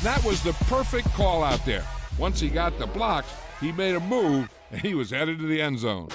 That was the perfect call out there. Once he got the blocks, he made a move, and he was headed to the end zone.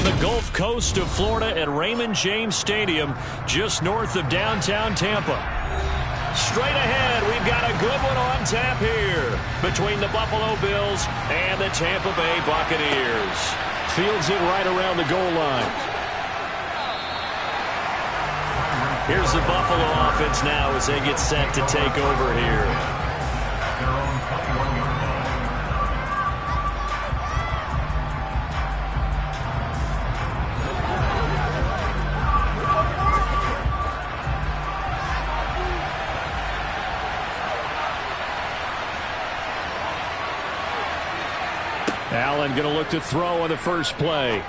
on the Gulf Coast of Florida at Raymond James Stadium, just north of downtown Tampa. Straight ahead, we've got a good one on tap here between the Buffalo Bills and the Tampa Bay Buccaneers. Fields it right around the goal line. Here's the Buffalo offense now as they get set to take over here. Allen going to look to throw on the first play.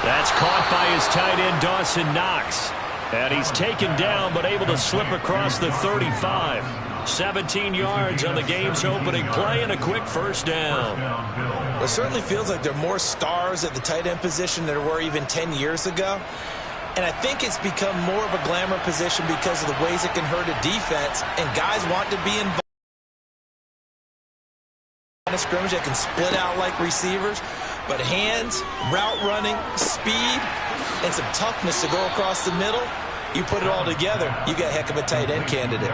That's caught by his tight end, Dawson Knox. And he's taken down, but able to slip across the 35. 17 yards on the game's opening play and a quick first down. Well, it certainly feels like there are more stars at the tight end position than there were even 10 years ago. And I think it's become more of a glamour position because of the ways it can hurt a defense. And guys want to be involved. Scrimmage that can split out like receivers, but hands, route running, speed, and some toughness to go across the middle. You put it all together, you got a heck of a tight end candidate.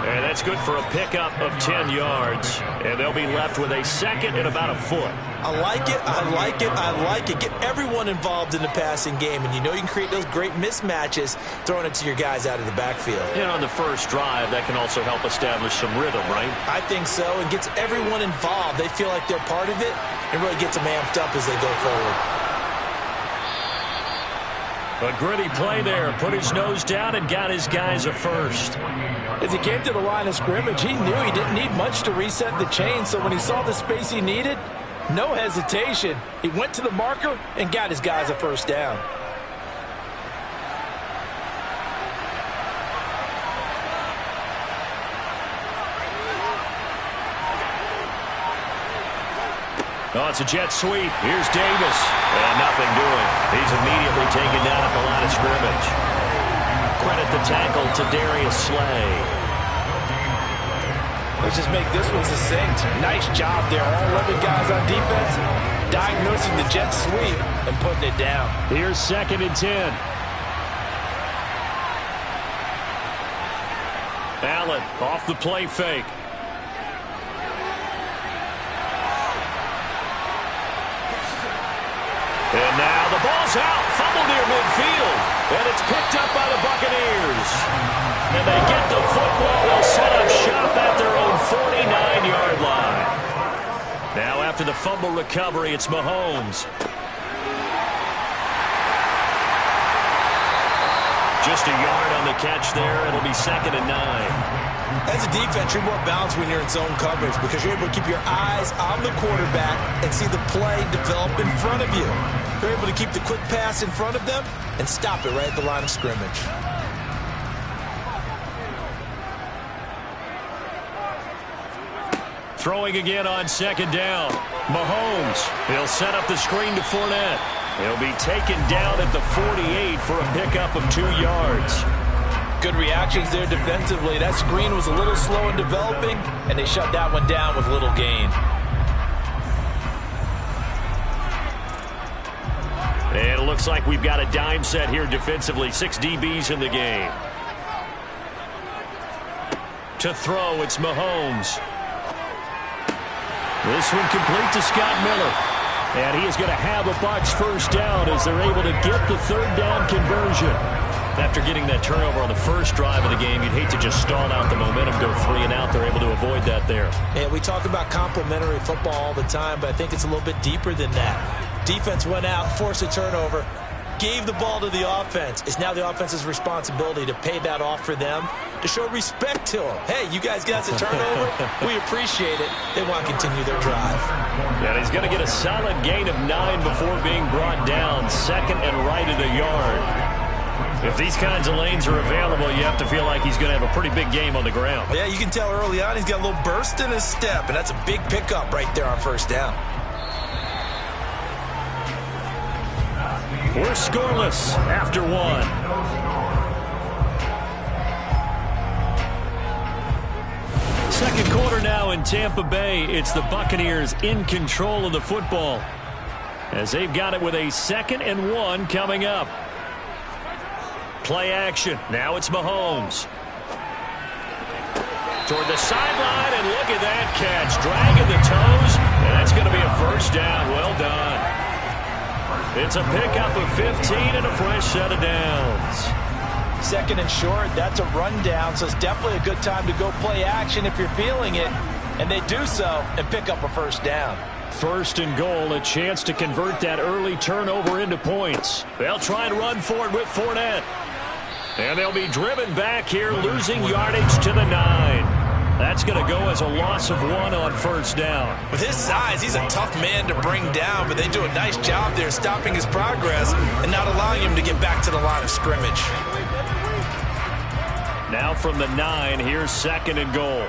And that's good for a pickup of 10 yards. And they'll be left with a second and about a foot. I like it, I like it, I like it. Get everyone involved in the passing game, and you know you can create those great mismatches throwing it to your guys out of the backfield. And on the first drive, that can also help establish some rhythm, right? I think so, and gets everyone involved. They feel like they're part of it, and really gets them amped up as they go forward. A gritty play there. Put his nose down and got his guys a first. As he came to the line of scrimmage, he knew he didn't need much to reset the chain, so when he saw the space he needed, no hesitation. He went to the marker and got his guys a first down. Oh, it's a jet sweep. Here's Davis. And nothing doing. He's immediately taken down at the line of scrimmage. Credit the tackle to Darius Slay. Let's just make this one succinct. Nice job there. All 11 guys on defense diagnosing the jet sweep and putting it down. Here's 2nd and 10. Allen off the play fake. And now the ball's out. Fumble near midfield. And it's picked up by the Buccaneers. And they get the football. They'll set up shop at their own 49-yard line. Now after the fumble recovery, it's Mahomes. Just a yard on the catch there. It'll be 2nd and 9. As a defense, you're more balanced when you're in zone coverage because you're able to keep your eyes on the quarterback and see the play develop in front of you. You're able to keep the quick pass in front of them and stop it right at the line of scrimmage. Throwing again on 2nd down. Mahomes. He'll set up the screen to Fournette. He'll be taken down at the 48 for a pickup of 2 yards. Good reactions there defensively. That screen was a little slow in developing, and they shut that one down with little gain. And it looks like we've got a dime set here defensively. 6 DBs in the game. To throw, it's Mahomes. This one complete to Scott Miller. And he is going to have a Bucs first down as they're able to get the 3rd down conversion. After getting that turnover on the first drive of the game, you'd hate to just stall out the momentum, go 3 and out. They're able to avoid that there. Yeah, we talk about complementary football all the time, but I think it's a little bit deeper than that. Defense went out, forced a turnover, gave the ball to the offense. It's now the offense's responsibility to pay that off for them, to show respect to them. Hey, you guys got the turnover. We appreciate it. They want to continue their drive. And he's going to get a solid gain of 9 before being brought down. 2nd and right at a yard. If these kinds of lanes are available, you have to feel like he's going to have a pretty big game on the ground. Yeah, you can tell early on he's got a little burst in his step, and that's a big pickup right there on first down. We're scoreless after 1. Second quarter now in Tampa Bay. It's the Buccaneers in control of the football. as they've got it with a 2nd and 1 coming up. Play action. Now it's Mahomes. Toward the sideline, and look at that catch. Dragging the toes, and that's going to be a first down. Well done. It's a pickup of 15 and a fresh set of downs. 2nd and short, that's a rundown, so it's definitely a good time to go play action if you're feeling it. And they do so and pick up a first down. 1st and goal, a chance to convert that early turnover into points. They'll try and run for it with Fournette. And they'll be driven back here, losing yardage to the 9. That's going to go as a loss of 1 on first down. With his size, he's a tough man to bring down, but they do a nice job there stopping his progress and not allowing him to get back to the line of scrimmage. Now from the 9, here's 2nd and goal.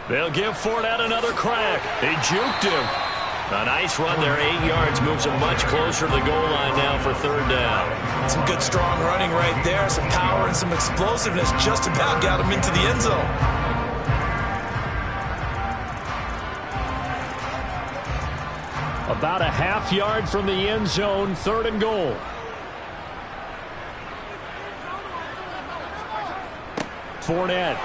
They'll give Fournette another crack. They juked him. A nice run there, 8 yards, moves him much closer to the goal line now for 3rd down. Some good strong running right there, some power and some explosiveness just about got him into the end zone. About a half yard from the end zone, 3rd and goal. Fournette.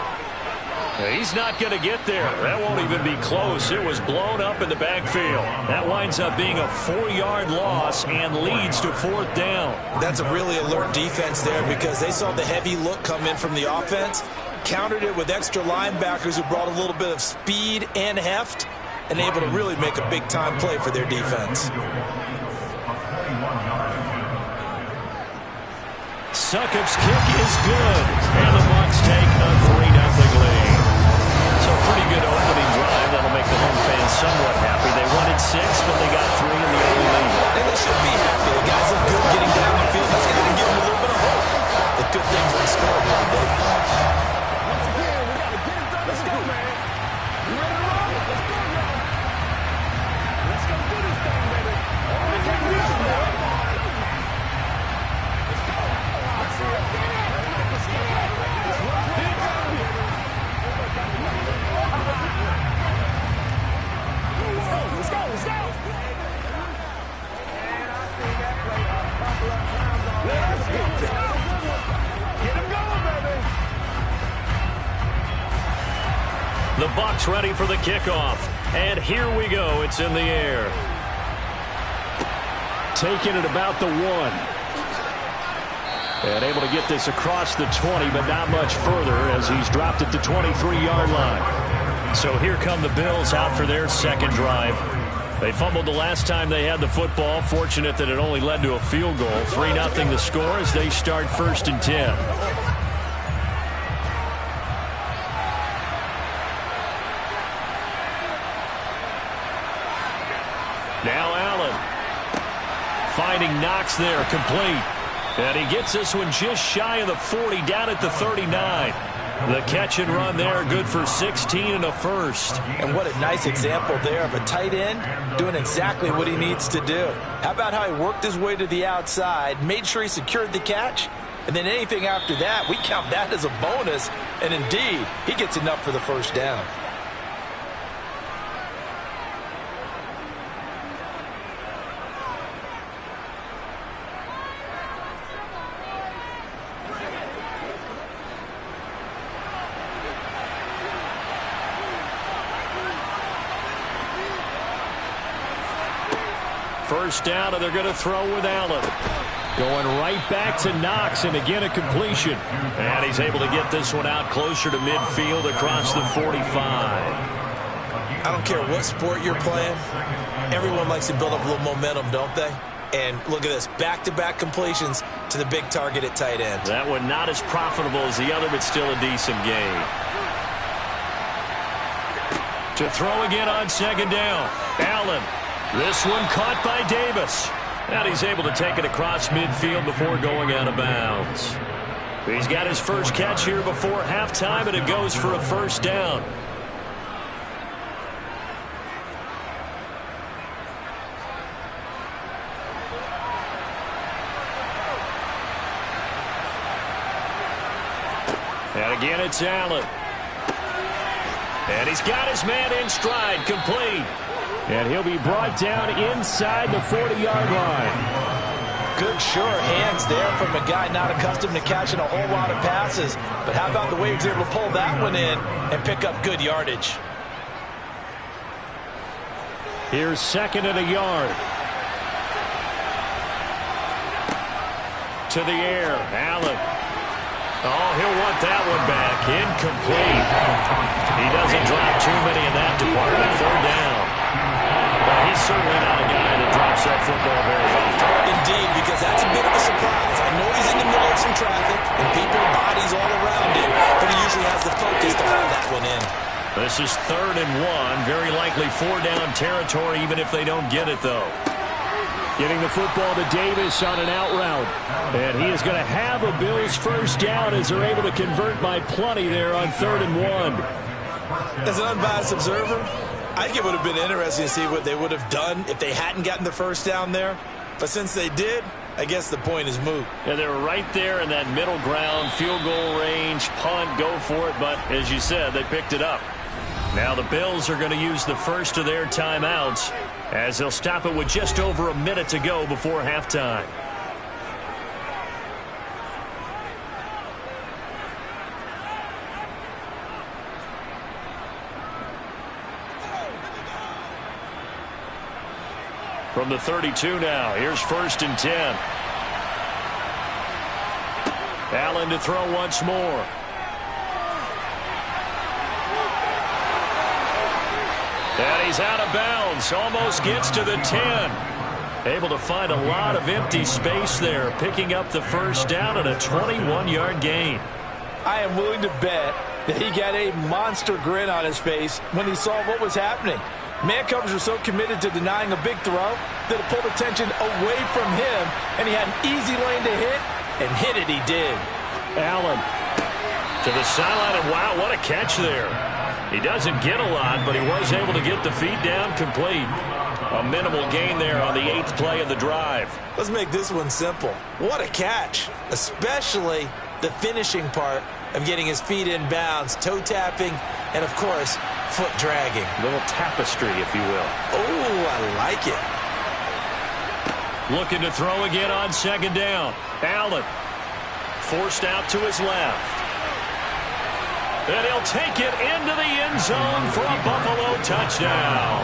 He's not going to get there. That won't even be close. It was blown up in the backfield. That winds up being a 4-yard loss and leads to 4th down. That's a really alert defense there because they saw the heavy look come in from the offense, countered it with extra linebackers who brought a little bit of speed and heft, and able to really make a big-time play for their defense. Succop's kick is good, and the Bucs take a 3-0 lead. So pretty good opening drive. That'll make the home fans somewhat happy. They wanted 6, but they got 3 in the early lead. And they should be happy. The guys look good getting down the field. That's got to give them a little bit of hope that good things will start here today. Let's go, man. You ready to roll? Let's go, y'all. Let's go do this thing, baby. We can't do this now. Let's go. Let's go. Let's go. Let's go. Let's go. Let's go. Get him going, baby. The Bucs ready for the kickoff. And here we go. It's in the air. Taking it about the 1. And able to get this across the 20, but not much further as he's dropped it to 23-yard line. So here come the Bills out for their 2nd drive. They fumbled the last time they had the football. Fortunate that it only led to a field goal. 3-0 the score as they start 1st and 10. Now Allen. Finding Knox there, complete. And he gets this one just shy of the 40, down at the 39. The catch and run there, good for 16 and a first. And what a nice example there of a tight end doing exactly what he needs to do. How about how he worked his way to the outside, made sure he secured the catch, and then anything after that, we count that as a bonus. And indeed, he gets enough for the first down. First down, and they're going to throw with Allen. Going right back to Knox, and again a completion. And he's able to get this one out closer to midfield across the 45. I don't care what sport you're playing. Everyone likes to build up a little momentum, don't they? And look at this, back-to-back completions to the big target at tight end. That one not as profitable as the other, but still a decent gain. To throw again on 2nd down. Allen. This one caught by Davis. And he's able to take it across midfield before going out of bounds. He's got his first catch here before halftime, and it goes for a first down. And again, it's Allen. And he's got his man in stride, complete. And he'll be brought down inside the 40-yard line. Good, sure hands there from a guy not accustomed to catching a whole lot of passes. But how about the way he was able to pull that one in and pick up good yardage? Here's 2nd and a yard. To the air, Allen. Oh, he'll want that one back. Incomplete. He doesn't drop too many in that department. 3rd down. But he's certainly not a guy that drops that football very often. Indeed, because that's a bit of a surprise. I know he's in the middle of some traffic and people, bodies all around him, but he usually has the focus to hold that one in. This is 3rd and 1. Very likely 4-down territory, even if they don't get it, though. Getting the football to Davis on an out route. And he is going to have a Bills 1st down as they're able to convert by plenty there on 3rd and 1. As an unbiased observer, I think it would have been interesting to see what they would have done if they hadn't gotten the 1st down there. But since they did, I guess the point is moot. Yeah, they were right there in that middle ground, field goal range, punt, go for it. But as you said, they picked it up. Now the Bills are going to use the first of their timeouts as they'll stop it with just over a minute to go before halftime. From the 32 now, here's 1st and 10. Allen to throw once more. And he's out of bounds. Almost gets to the 10. Able to find a lot of empty space there, picking up the 1st down and a 21-yard gain. I am willing to bet that he got a monster grin on his face when he saw what was happening. Man-coverage were so committed to denying a big throw that it pulled attention away from him, and he had an easy lane to hit, and hit it he did. Allen to the sideline, and wow, what a catch there. He doesn't get a lot, but he was able to get the feet down complete. A minimal gain there on the 8th play of the drive. Let's make this one simple. What a catch, especially the finishing part of getting his feet in bounds, toe tapping, and of course, foot dragging. A little tapestry, if you will. Oh, I like it. Looking to throw again on 2nd down. Allen forced out to his left. And he'll take it into the end zone for a Buffalo touchdown.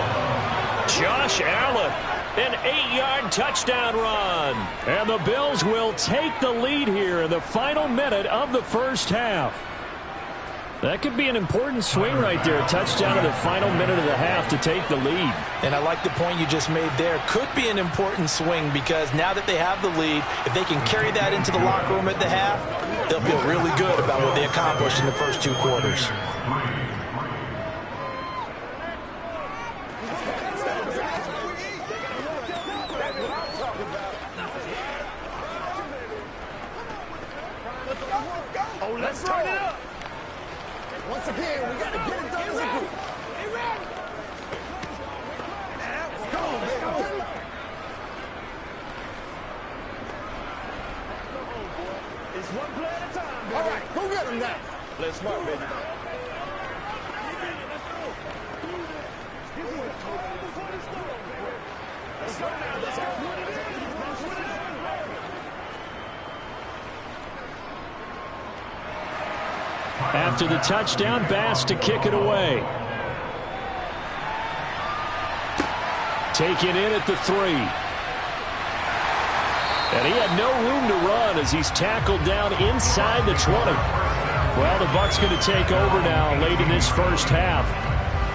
Josh Allen, an 8-yard touchdown run. And the Bills will take the lead here in the final minute of the 1st half. That could be an important swing right there. A touchdown in the final minute of the half to take the lead. And I like the point you just made there. Could be an important swing because now that they have the lead, if they can carry that into the locker room at the half, they'll feel really good about what they accomplished in the first 2 quarters. Oh, let's turn it up. Once again, we got to get it done as a group. Hey, ready? Let's go, let's go. It's one play at a time, baby. All right, go get him now. Play smart, baby. Let's go now, let's go. After the touchdown, Bass to kick it away. Taken in at the 3. And he had no room to run as he's tackled down inside the 20. Well, the Bucs going to take over now late in this first half.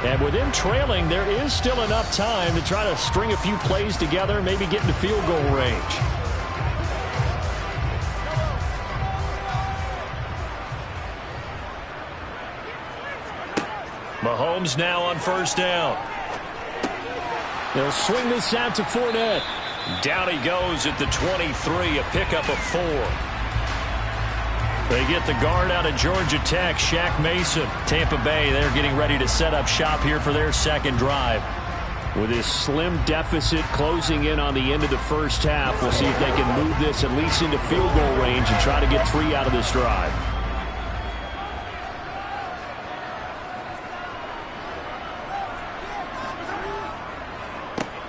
And with him trailing, there is still enough time to try to string a few plays together, maybe get into field goal range. Mahomes now on 1st down. They'll swing this out to Fournette. Down he goes at the 23, a pickup of 4. They get the guard out of Georgia Tech, Shaq Mason. Tampa Bay, they're getting ready to set up shop here for their 2nd drive. With this slim deficit closing in on the end of the first half, we'll see if they can move this at least into field goal range and try to get 3 out of this drive.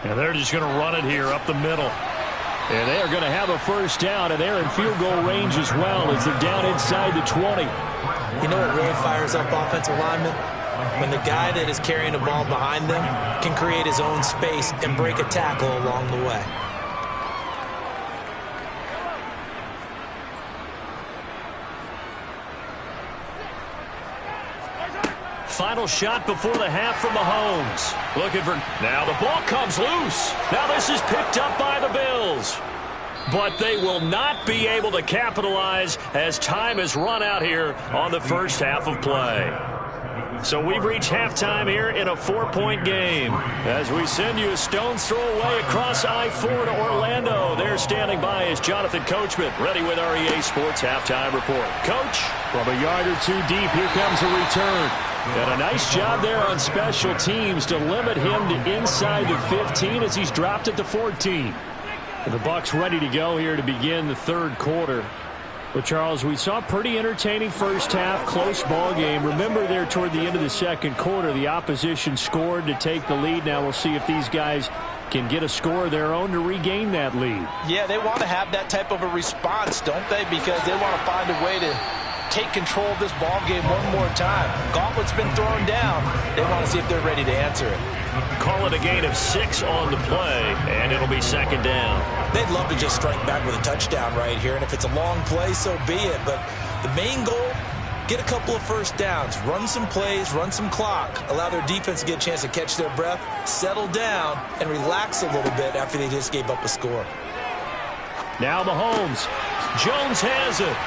And they're just going to run it here up the middle. And they are going to have a first down, and they're in field goal range as well as they're down inside the 20. You know what really fires up offensive linemen? When the guy that is carrying the ball behind them can create his own space and break a tackle along the way. Final shot before the half from Mahomes. Looking for... Now the ball comes loose. Now this is picked up by the Bills. But they will not be able to capitalize as time has run out here on the first half of play. So we've reached halftime here in a 4-point game. As we send you a stone's throw away across I-4 to Orlando. There standing by is Jonathan Coachman, ready with REA Sports Halftime Report. Coach, from a yard or two deep, here comes a return. And a nice job there on special teams to limit him to inside the 15 as he's dropped at the 14. And the Bucs ready to go here to begin the third quarter. But, Charles, we saw a pretty entertaining first half, close ball game. Remember there toward the end of the second quarter, the opposition scored to take the lead. Now we'll see if these guys can get a score of their own to regain that lead. Yeah, they want to have that type of a response, don't they? Because they want to find a way to take control of this ball game one more time. Gauntlet's been thrown down. They want to see if they're ready to answer it. Call it a gain of 6 on the play, and it'll be second down. They'd love to just strike back with a touchdown right here, and if it's a long play, so be it. But the main goal, get a couple of first downs, run some plays, run some clock, allow their defense to get a chance to catch their breath, settle down, and relax a little bit after they just gave up a score. Now Mahomes. Jones has it.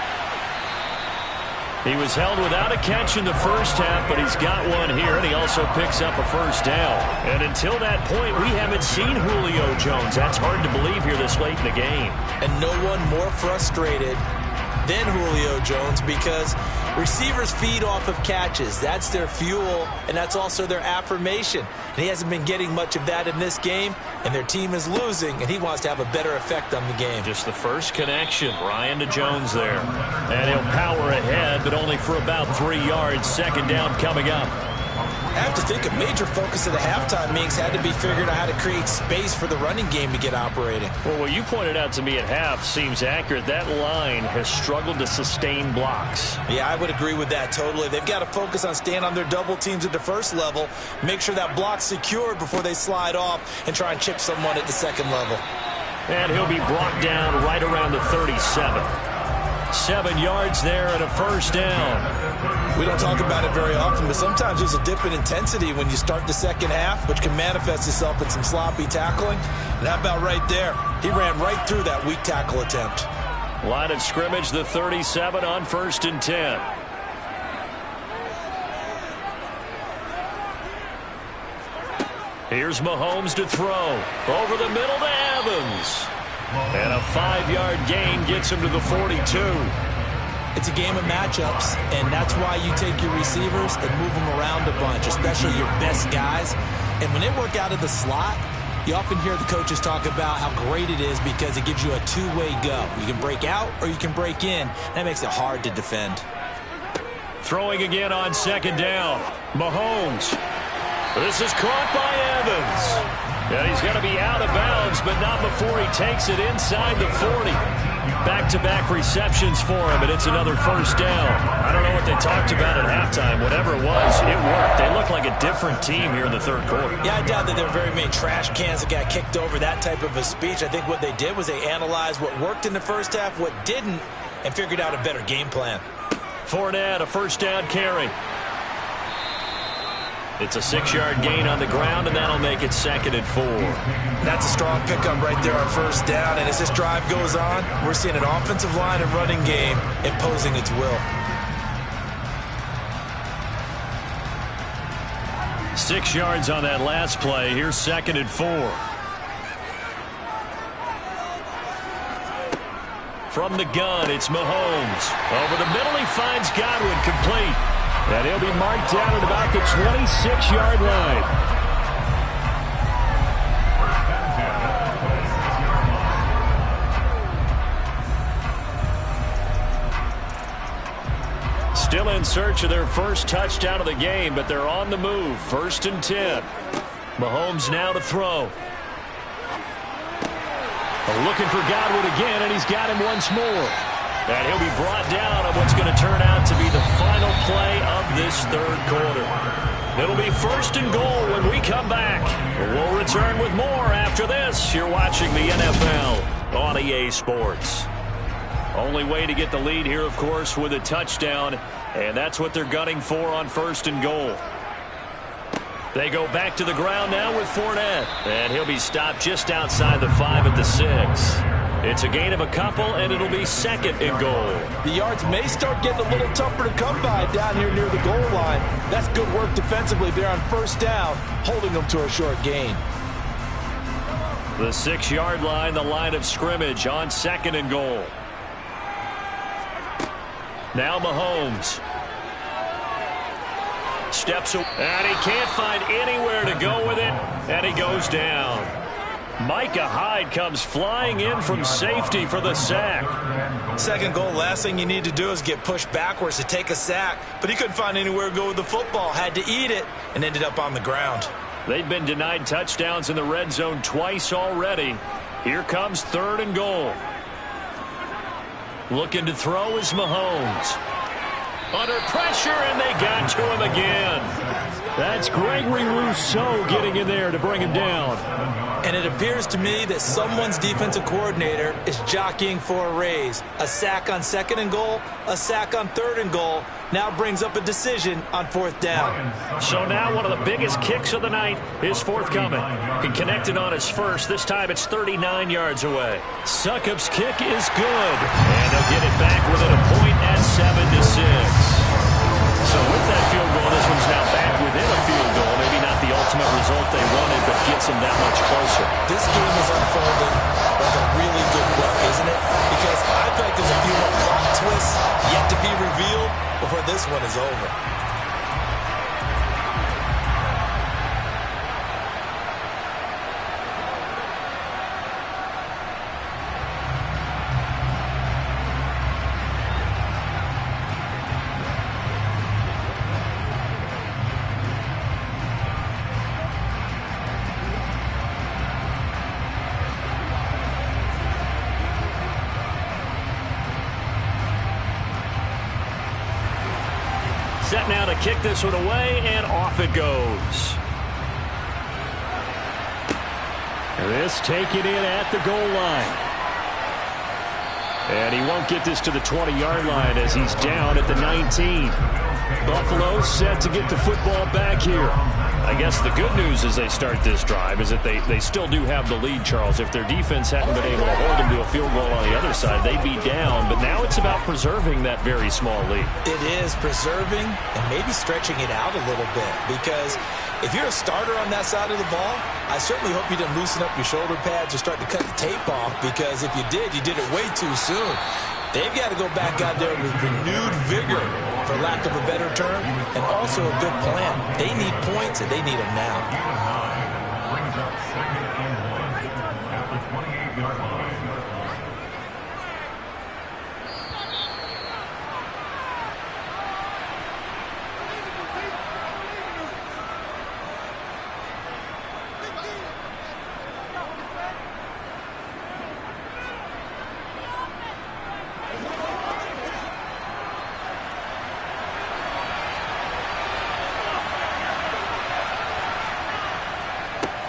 He was held without a catch in the first half, but he's got one here, and he also picks up a first down. And until that point, we haven't seen Julio Jones. That's hard to believe here this late in the game. And no one more frustrated than Julio Jones because receivers feed off of catches. That's their fuel, and that's also their affirmation. And he hasn't been getting much of that in this game, and their team is losing, and he wants to have a better effect on the game. Just the first connection, Ryan to Jones there. And he'll power ahead, but only for about 3 yards. Second down coming up. I have to think a major focus of the halftime meetings had to be figuring out how to create space for the running game to get operating. Well, what you pointed out to me at half seems accurate. That line has struggled to sustain blocks. Yeah, I would agree with that totally. They've got to focus on staying on their double teams at the first level, make sure that block's secured before they slide off and try and chip someone at the second level. And he'll be brought down right around the 37. 7 yards there and a first down. We don't talk about it very often, but sometimes there's a dip in intensity when you start the second half, which can manifest itself in some sloppy tackling. And how about right there? He ran right through that weak tackle attempt. Line of scrimmage, the 37 on 1st and 10. Here's Mahomes to throw. Over the middle to Evans. And a 5-yard gain gets him to the 42. It's a game of matchups, and that's why you take your receivers and move them around a bunch, especially your best guys. And when they work out of the slot, you often hear the coaches talk about how great it is because it gives you a two-way go. You can break out or you can break in. That makes it hard to defend. Throwing again on second down. Mahomes. This is caught by Evans. And he's going to be out of bounds, but not before he takes it inside the 40. Back-to-back receptions for him, and it's another first down. I don't know what they talked about at halftime. Whatever it was, it worked. They look like a different team here in the third quarter. Yeah, I doubt that there are very many trash cans that got kicked over, that type of a speech. I think what they did was they analyzed what worked in the first half, what didn't, and figured out a better game plan. Fournette, a first down carry. It's a 6-yard gain on the ground, and that'll make it 2nd and 4. That's a strong pickup right there on first down. And as this drive goes on, we're seeing an offensive line and running game imposing its will. 6 yards on that last play. Here's 2nd and 4. From the gun, it's Mahomes. Over the middle, he finds Godwin, complete. And he'll be marked down at about the 26-yard line. Still in search of their first touchdown of the game, but they're on the move. 1st and 10. Mahomes now to throw. Looking for Godwin again, and he's got him once more. And he'll be brought down on what's going to turn out to be the final play of this third quarter. It'll be 1st and goal when we come back. We'll return with more after this. You're watching the NFL on EA Sports. Only way to get the lead here, of course, with a touchdown, and that's what they're gunning for on 1st and goal. They go back to the ground now with Fournette, and he'll be stopped just outside the 5 at the 6. It's a gain of a couple, and it'll be 2nd and goal. The yards may start getting a little tougher to come by down here near the goal line. That's good work defensively there on 1st down, holding them to a short gain. The 6-yard line, the line of scrimmage on 2nd and goal. Now Mahomes. Steps away, and he can't find anywhere to go with it, and he goes down. Micah Hyde comes flying in from safety for the sack. 2nd goal, last thing you need to do is get pushed backwards to take a sack, but he couldn't find anywhere to go with the football, had to eat it, and ended up on the ground. They've been denied touchdowns in the red zone twice already. Here comes 3rd and goal. Looking to throw is Mahomes. Under pressure, and they got to him again. That's Gregory Rousseau getting in there to bring him down. And it appears to me that someone's defensive coordinator is jockeying for a raise. A sack on 2nd and goal, a sack on 3rd and goal, now brings up a decision on 4th down. So now one of the biggest kicks of the night is forthcoming. He connected on his first. This time it's 39 yards away. Succop's kick is good. And they'll get it back within a point at 7-6. So with that field goal, this one's now back within a field goal. Maybe not the ultimate result they wanted, but gets them that much closer. This game is unfolding like a really good book, isn't it? Because I feel like there's a few more plot twists yet to be revealed before this one is over. Set now to kick this one away, and off it goes. This taken in at the goal line. And he won't get this to the 20-yard line as he's down at the 19. Buffalo set to get the football back here. I guess the good news as they start this drive is that they still do have the lead, Charles. If their defense hadn't been able to hold them to a field goal on the other side, they'd be down. But now it's about preserving that very small lead. It is preserving and maybe stretching it out a little bit, because if you're a starter on that side of the ball, I certainly hope you didn't loosen up your shoulder pads or start to cut the tape off, because if you did it way too soon. They've got to go back out there with renewed vigor, for lack of a better term, and also a good plan. They need points, and they need them now.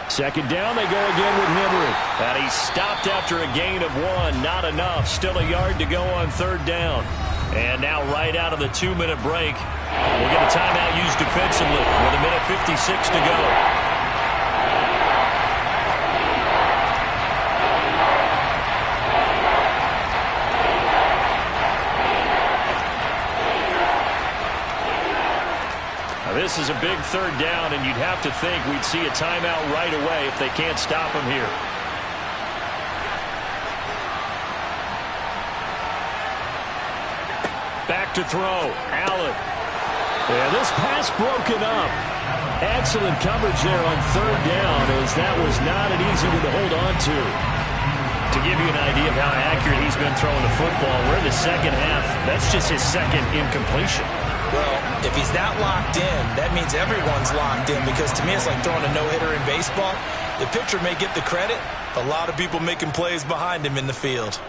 Second down, they go again with Henry. And he's stopped after a gain of 1. Not enough. Still a yard to go on 3rd down. And now right out of the 2-minute break, we'll get a timeout used defensively with 1:56 to go. This is a big 3rd down, and you'd have to think we'd see a timeout right away if they can't stop him here. Back to throw. Allen. And this pass broken up. Excellent coverage there on 3rd down, as that was not an easy one to hold on to. To give you an idea of how accurate he's been throwing the football, we're in the second half. That's just his second incompletion. Well, if he's that locked in, that means everyone's locked in, because to me it's like throwing a no-hitter in baseball. The pitcher may get the credit, a lot of people making plays behind him in the field.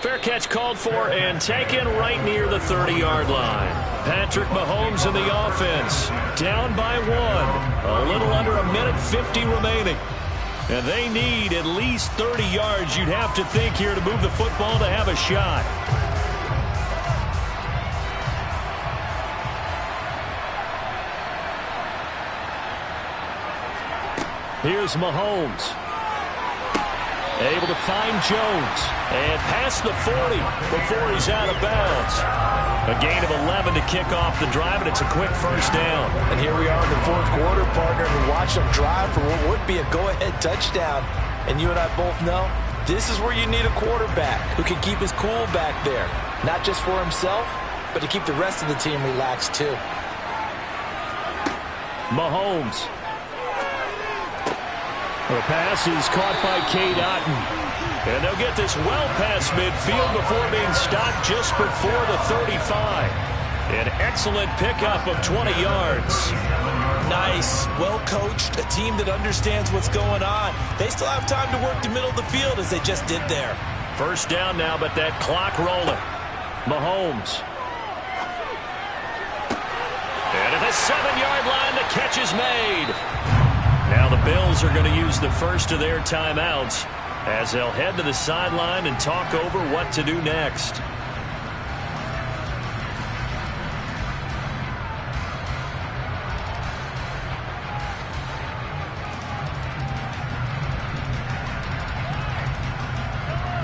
Fair catch called for and taken right near the 30-yard line. Patrick Mahomes in the offense, down by 1. A little under a minute 50 remaining. And they need at least 30 yards, you'd have to think, here to move the football to have a shot. Here's Mahomes. Able to find Jones. And past the 40 before he's out of bounds. A gain of 11 to kick off the drive, and it's a quick first down. And here we are in the fourth quarter, partner, and watch them drive for what would be a go-ahead touchdown. And you and I both know this is where you need a quarterback who can keep his cool back there. Not just for himself, but to keep the rest of the team relaxed too. Mahomes. The pass is caught by Cade Otton. And they'll get this well past midfield before being stopped just before the 35. An excellent pickup of 20 yards. Nice, well coached, a team that understands what's going on. They still have time to work the middle of the field as they just did there. First down now, but that clock rolling. Mahomes. And at the 7-yard line, the catch is made. Now the Bills are going to use the first of their timeouts as they'll head to the sideline and talk over what to do next.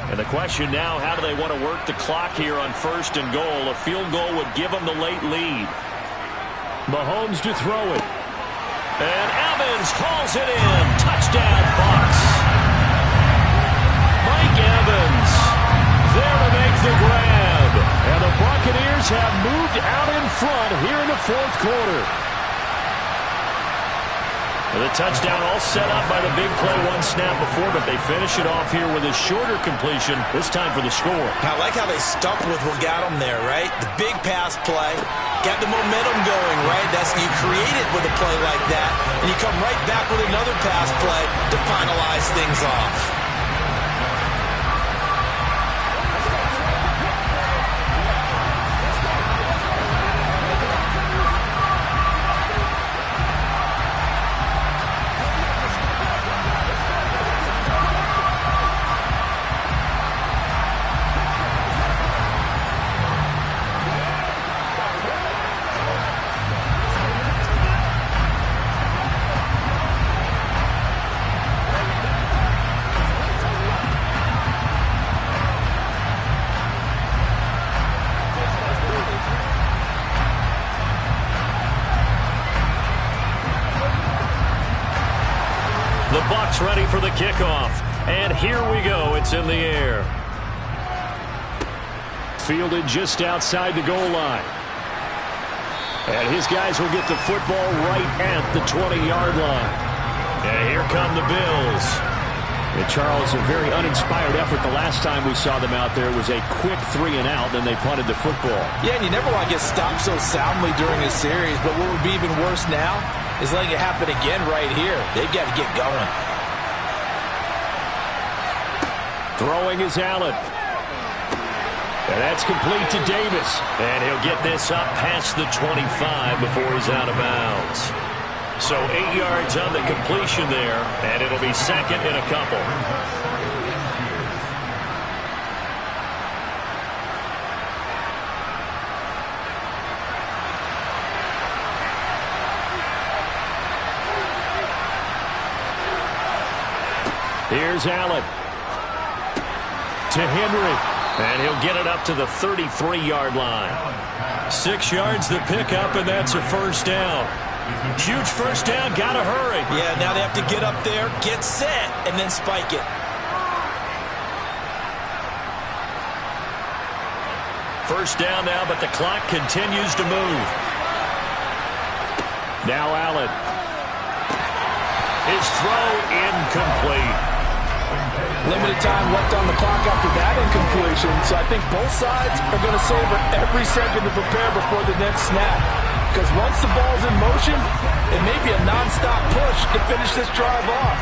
And the question now, how do they want to work the clock here on first and goal? A field goal would give them the late lead. Mahomes to throw it. And Evans hauls it in. Touchdown, Bucs. Mike Evans there to make the grab. And the Buccaneers have moved out in front here in the fourth quarter. The touchdown all set up by the big play one snap before, but they finish it off here with a shorter completion, this time for the score. I like how they stuck with what got them there, right? The big pass play, got the momentum going, right? That's, you create it with a play like that, and you come right back with another pass play to finalize things off. Ready for the kickoff. And here we go. It's in the air. Fielded just outside the goal line. And his guys will get the football right at the 20-yard line. And here come the Bills. And Charles, a very uninspired effort the last time we saw them out there. It was a quick 3-and-out, then they punted the football. Yeah, and you never want to get stopped so soundly during a series, but what would be even worse now is letting it happen again right here. They've got to get going. Throwing is Allen. And that's complete to Davis. And he'll get this up past the 25 before he's out of bounds. So 8 yards on the completion there, and it'll be second and a couple. Here's Allen. To Henry, and he'll get it up to the 33-yard line. 6 yards the pickup, and that's a first down. Huge first down, gotta hurry. Yeah, now they have to get up there, get set, and then spike it. First down now, but the clock continues to move. Now Allen. His throw incomplete. Limited time left on the clock after that incompletion, so I think both sides are going to savor every second to prepare before the next snap. Because once the ball's in motion, it may be a non-stop push to finish this drive off.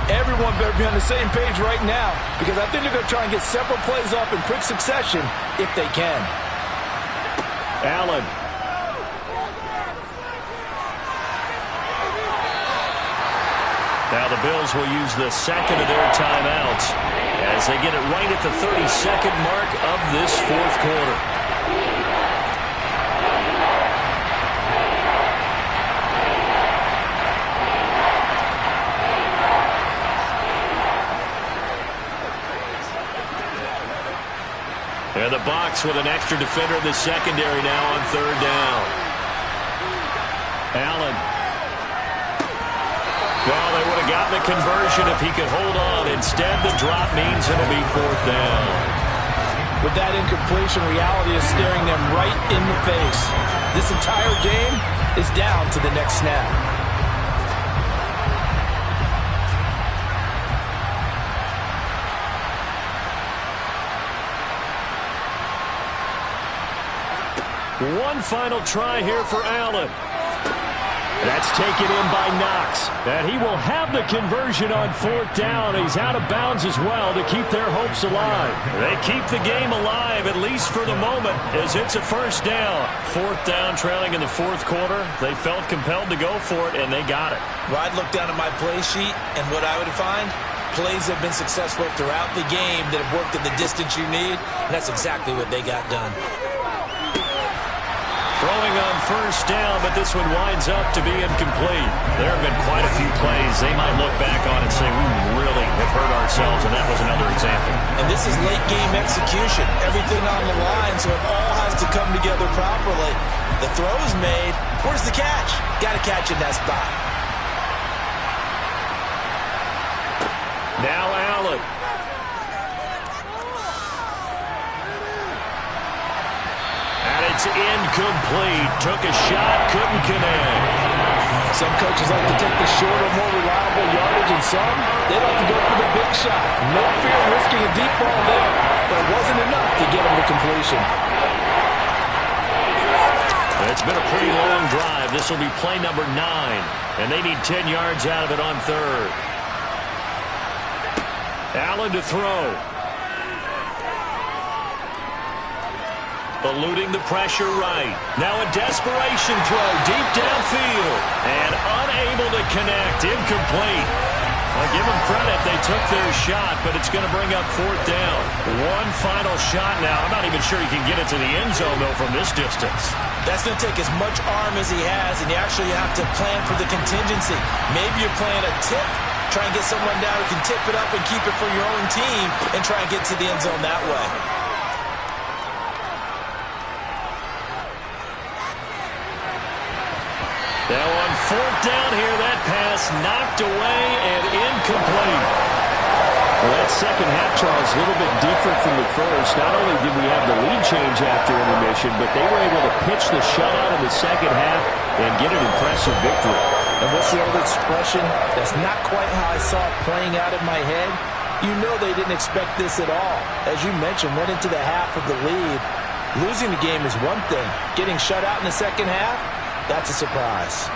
Everyone better be on the same page right now, because I think they're going to try and get several plays off in quick succession if they can. Allen. Now the Bills will use the second of their timeouts as they get it right at the 32nd mark of this fourth quarter. And the Bucs with an extra defender in the secondary now on third down. Allen. Well, they would have gotten the conversion if he could hold on. Instead, the drop means it'll be fourth down. With that incompletion, reality is staring them right in the face. This entire game is down to the next snap. One final try here for Allen. That's taken in by Knox. And he will have the conversion on fourth down. He's out of bounds as well to keep their hopes alive. They keep the game alive, at least for the moment, as it's a first down. Fourth down, trailing in the fourth quarter. They felt compelled to go for it, and they got it. Well, I'd look down at my play sheet, and what I would find, plays have been successful throughout the game that have worked at the distance you need, and that's exactly what they got done. Throwing on first down, but this one winds up to be incomplete. There have been quite a few plays they might look back on and say, we really have hurt ourselves, and that was another example. And this is late game execution. Everything on the line, so it all has to come together properly. The throw's made. Where's the catch? Got to catch in that spot. Now Allen. It's incomplete. Took a shot, couldn't connect. Some coaches like to take the shorter, more reliable yardage, and some, they like to go for the big shot. No fear of risking a deep ball there, but it wasn't enough to get him to completion. It's been a pretty long drive. This will be play number 9, and they need 10 yards out of it on third. Allen to throw. Eluding the pressure right. Now a desperation throw deep downfield. And unable to connect. Incomplete. I'll give them credit. They took their shot, but it's going to bring up fourth down. One final shot now. I'm not even sure he can get it to the end zone, though, from this distance. That's going to take as much arm as he has, and you actually have to plan for the contingency. Maybe you're playing a tip. Try and get someone down who can tip it up and keep it for your own team and try and get to the end zone that way. Now on fourth down here, that pass knocked away and incomplete. Well, that second half, Charles, a little bit different from the first. Not only did we have the lead change after intermission, but they were able to pitch the shutout in the second half and get an impressive victory. And what's the old expression? That's not quite how I saw it playing out in my head. You know they didn't expect this at all. As you mentioned, went into the half with the lead. Losing the game is one thing. Getting shut out in the second half, that's a surprise.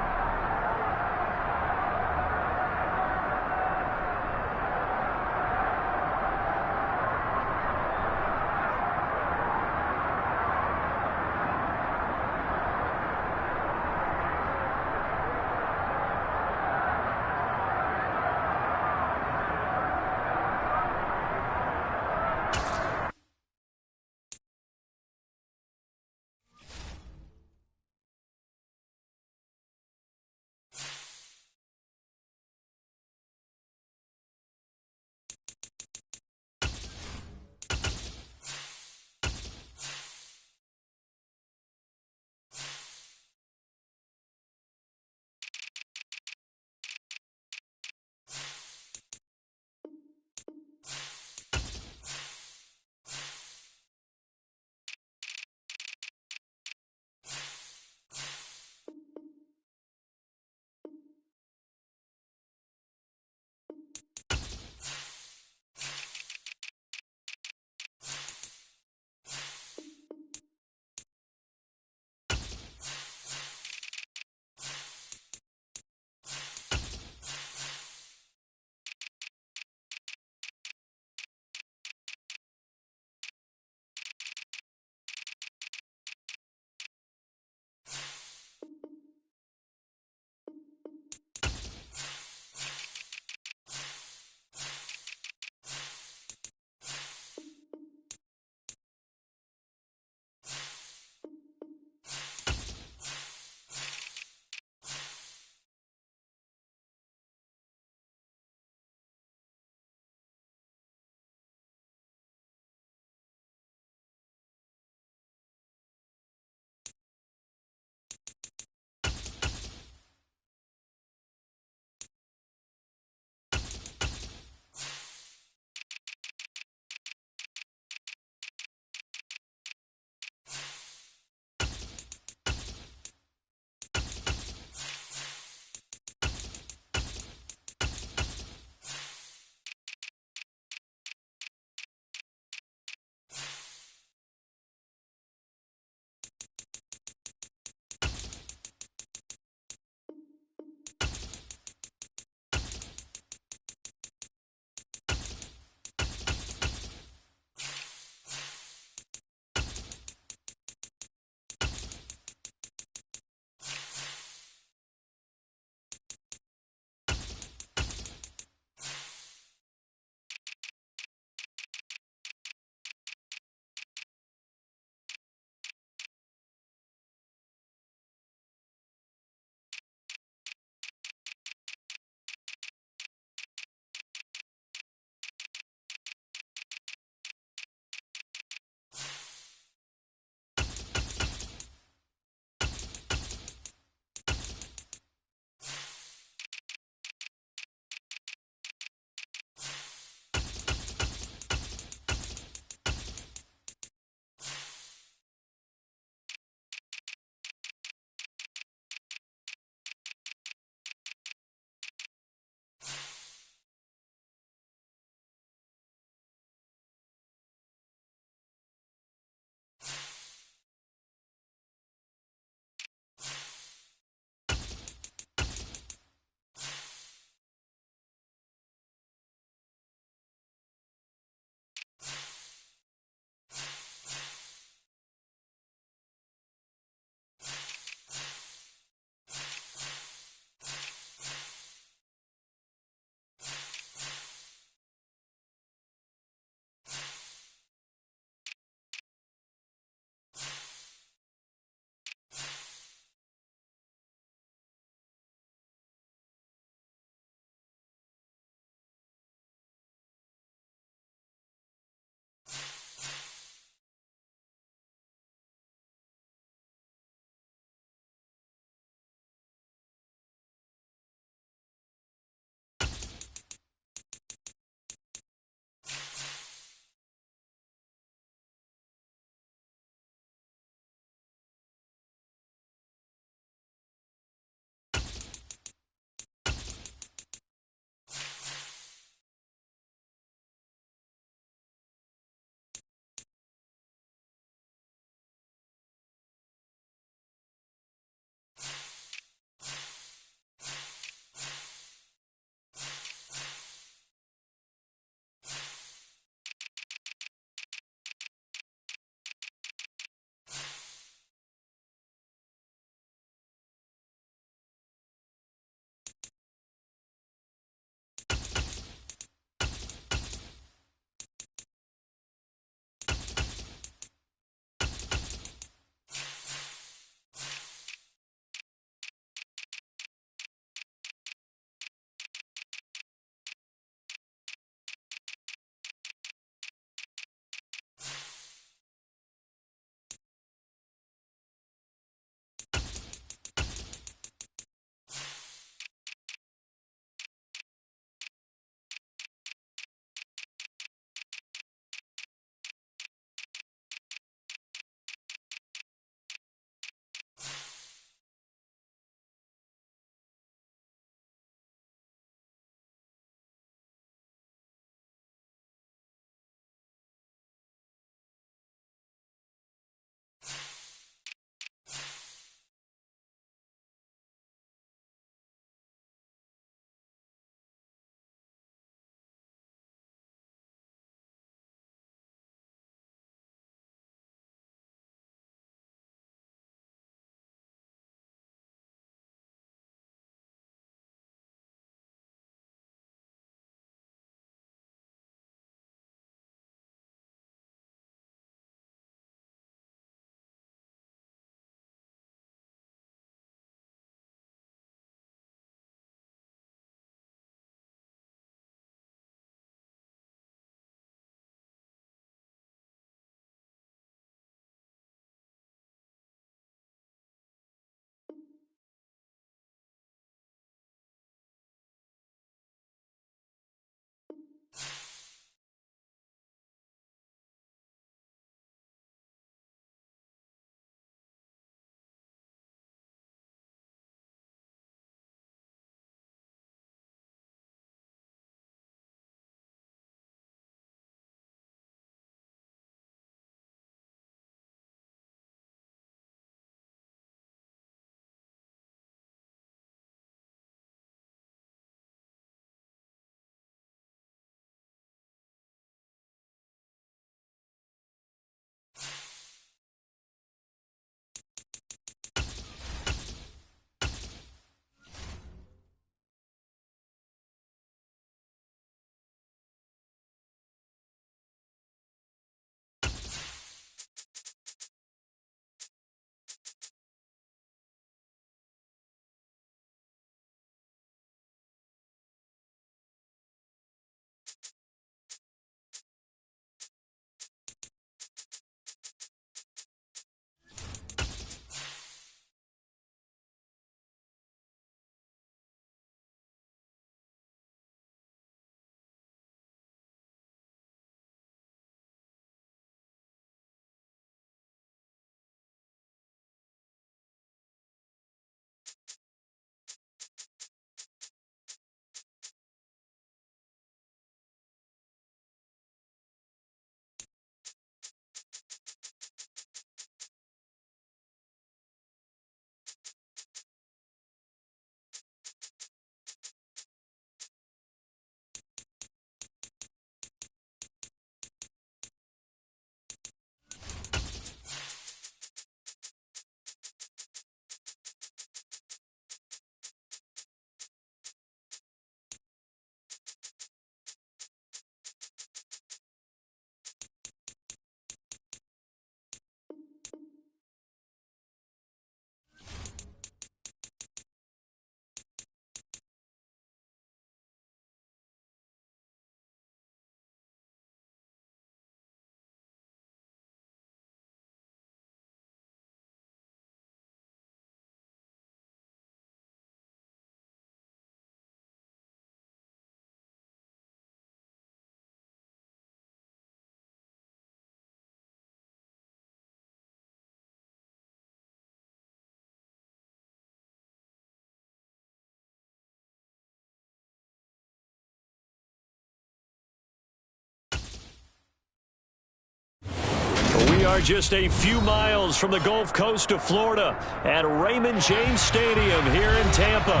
are just a few miles from the Gulf Coast of Florida at Raymond James Stadium here in Tampa.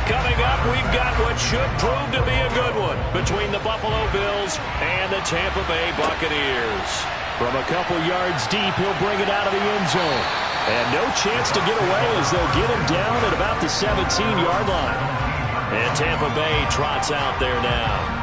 Coming up, we've got what should prove to be a good one between the Buffalo Bills and the Tampa Bay Buccaneers. From a couple yards deep, he'll bring it out of the end zone. And no chance to get away as they'll get him down at about the 17-yard line. And Tampa Bay trots out there now.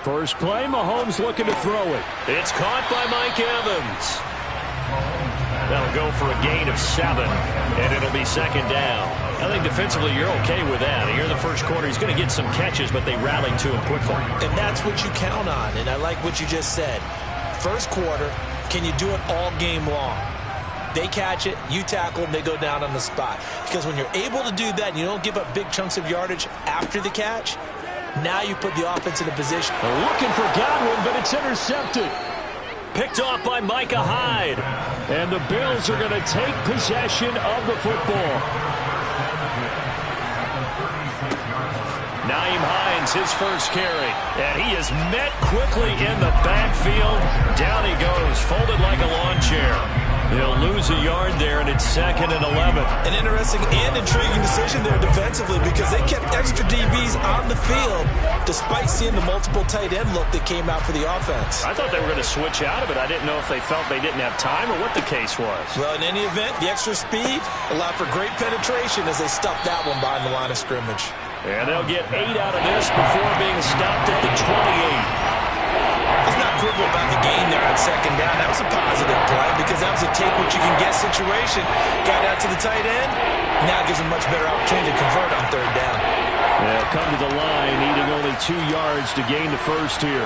First play, Mahomes looking to throw it. It's caught by Mike Evans. That'll go for a gain of 7, and it'll be second down. I think defensively you're okay with that. Here in the first quarter, he's going to get some catches, but they rallied to him quickly. And that's what you count on, and I like what you just said. First quarter, can you do it all game long? They catch it, you tackle them, they go down on the spot. Because when you're able to do that and you don't give up big chunks of yardage after the catch, now you put the offense in a position. Looking for Godwin, but it's intercepted. Picked off by Micah Hyde. And the Bills are going to take possession of the football. Nyheim Hines, his first carry. And he is met quickly in the backfield. Down he goes, folded like a lawn chair. They'll lose a yard there, and it's 2nd and 11. An interesting and intriguing decision there defensively because they kept extra DBs on the field despite seeing the multiple tight end look that came out for the offense. I thought they were going to switch out of it. I didn't know if they felt they didn't have time or what the case was. Well, in any event, the extra speed allowed for great penetration as they stuffed that one behind the line of scrimmage. And they'll get 8 out of this before being stopped at the 28. Let's not quibble about the gain there on second down. That was a positive play because that was a take-what-you-can-get situation. Got out to the tight end. Now it gives them much better opportunity to convert on third down. They'll come to the line, needing only 2 yards to gain the first here.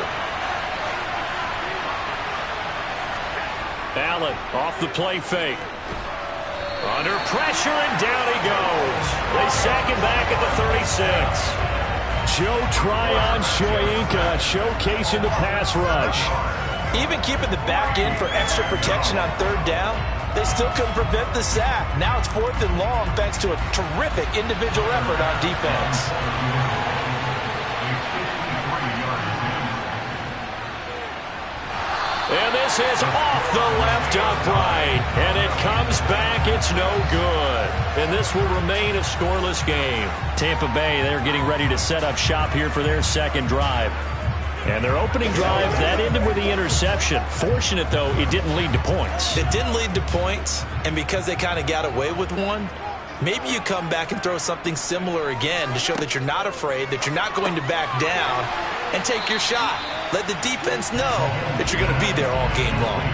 Allen off the play fake. Under pressure, and down he goes. They sack him back at the 36. Joe Tryon-Shoyinka showcasing the pass rush. Even keeping the back end for extra protection on third down, they still couldn't prevent the sack. Now it's 4th and long thanks to a terrific individual effort on defense. And this is off the left upright. And it comes back. It's no good. And this will remain a scoreless game. Tampa Bay, they're getting ready to set up shop here for their second drive. And their opening drive, that ended with the interception. Fortunate, though, it didn't lead to points. It didn't lead to points, and because they kind of got away with one, maybe you come back and throw something similar again to show that you're not afraid, that you're not going to back down, and take your shot. Let the defense know that you're going to be there all game long.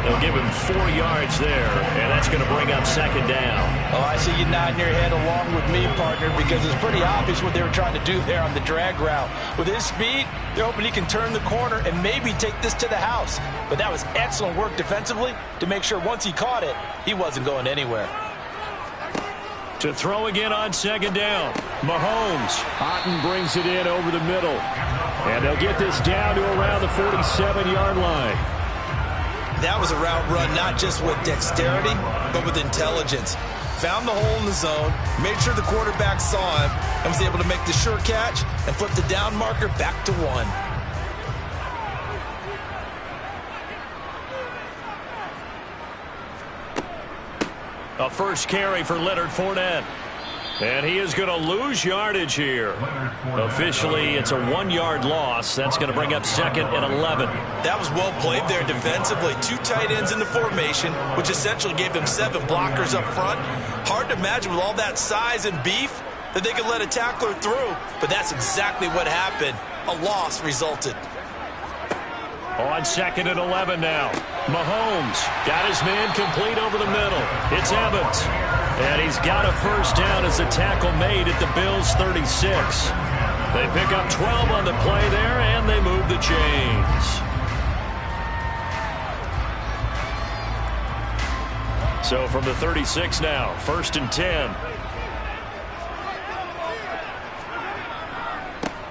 They'll give him 4 yards there, and that's going to bring up second down. Oh, I see you nodding your head along with me, partner, because it's pretty obvious what they were trying to do there on the drag route. With his speed, they're hoping he can turn the corner and maybe take this to the house. But that was excellent work defensively to make sure once he caught it, he wasn't going anywhere. To throw again on second down. Mahomes. Otten brings it in over the middle. And they'll get this down to around the 47-yard line. That was a route run not just with dexterity, but with intelligence. Found the hole in the zone, made sure the quarterback saw him, and was able to make the sure catch and flip the down marker back to 1. A first carry for Leonard Fournette. And he is going to lose yardage here. Officially, it's a 1-yard loss. That's going to bring up 2nd and 11. That was well played there defensively. 2 tight ends in the formation, which essentially gave them 7 blockers up front. Hard to imagine with all that size and beef that they could let a tackler through. But that's exactly what happened. A loss resulted. On 2nd and 11 now. Mahomes got his man complete over the middle. It's Evans. And he's got a first down as the tackle made at the Bills' 36. They pick up 12 on the play there, and they move the chains. So from the 36 now, 1st and 10.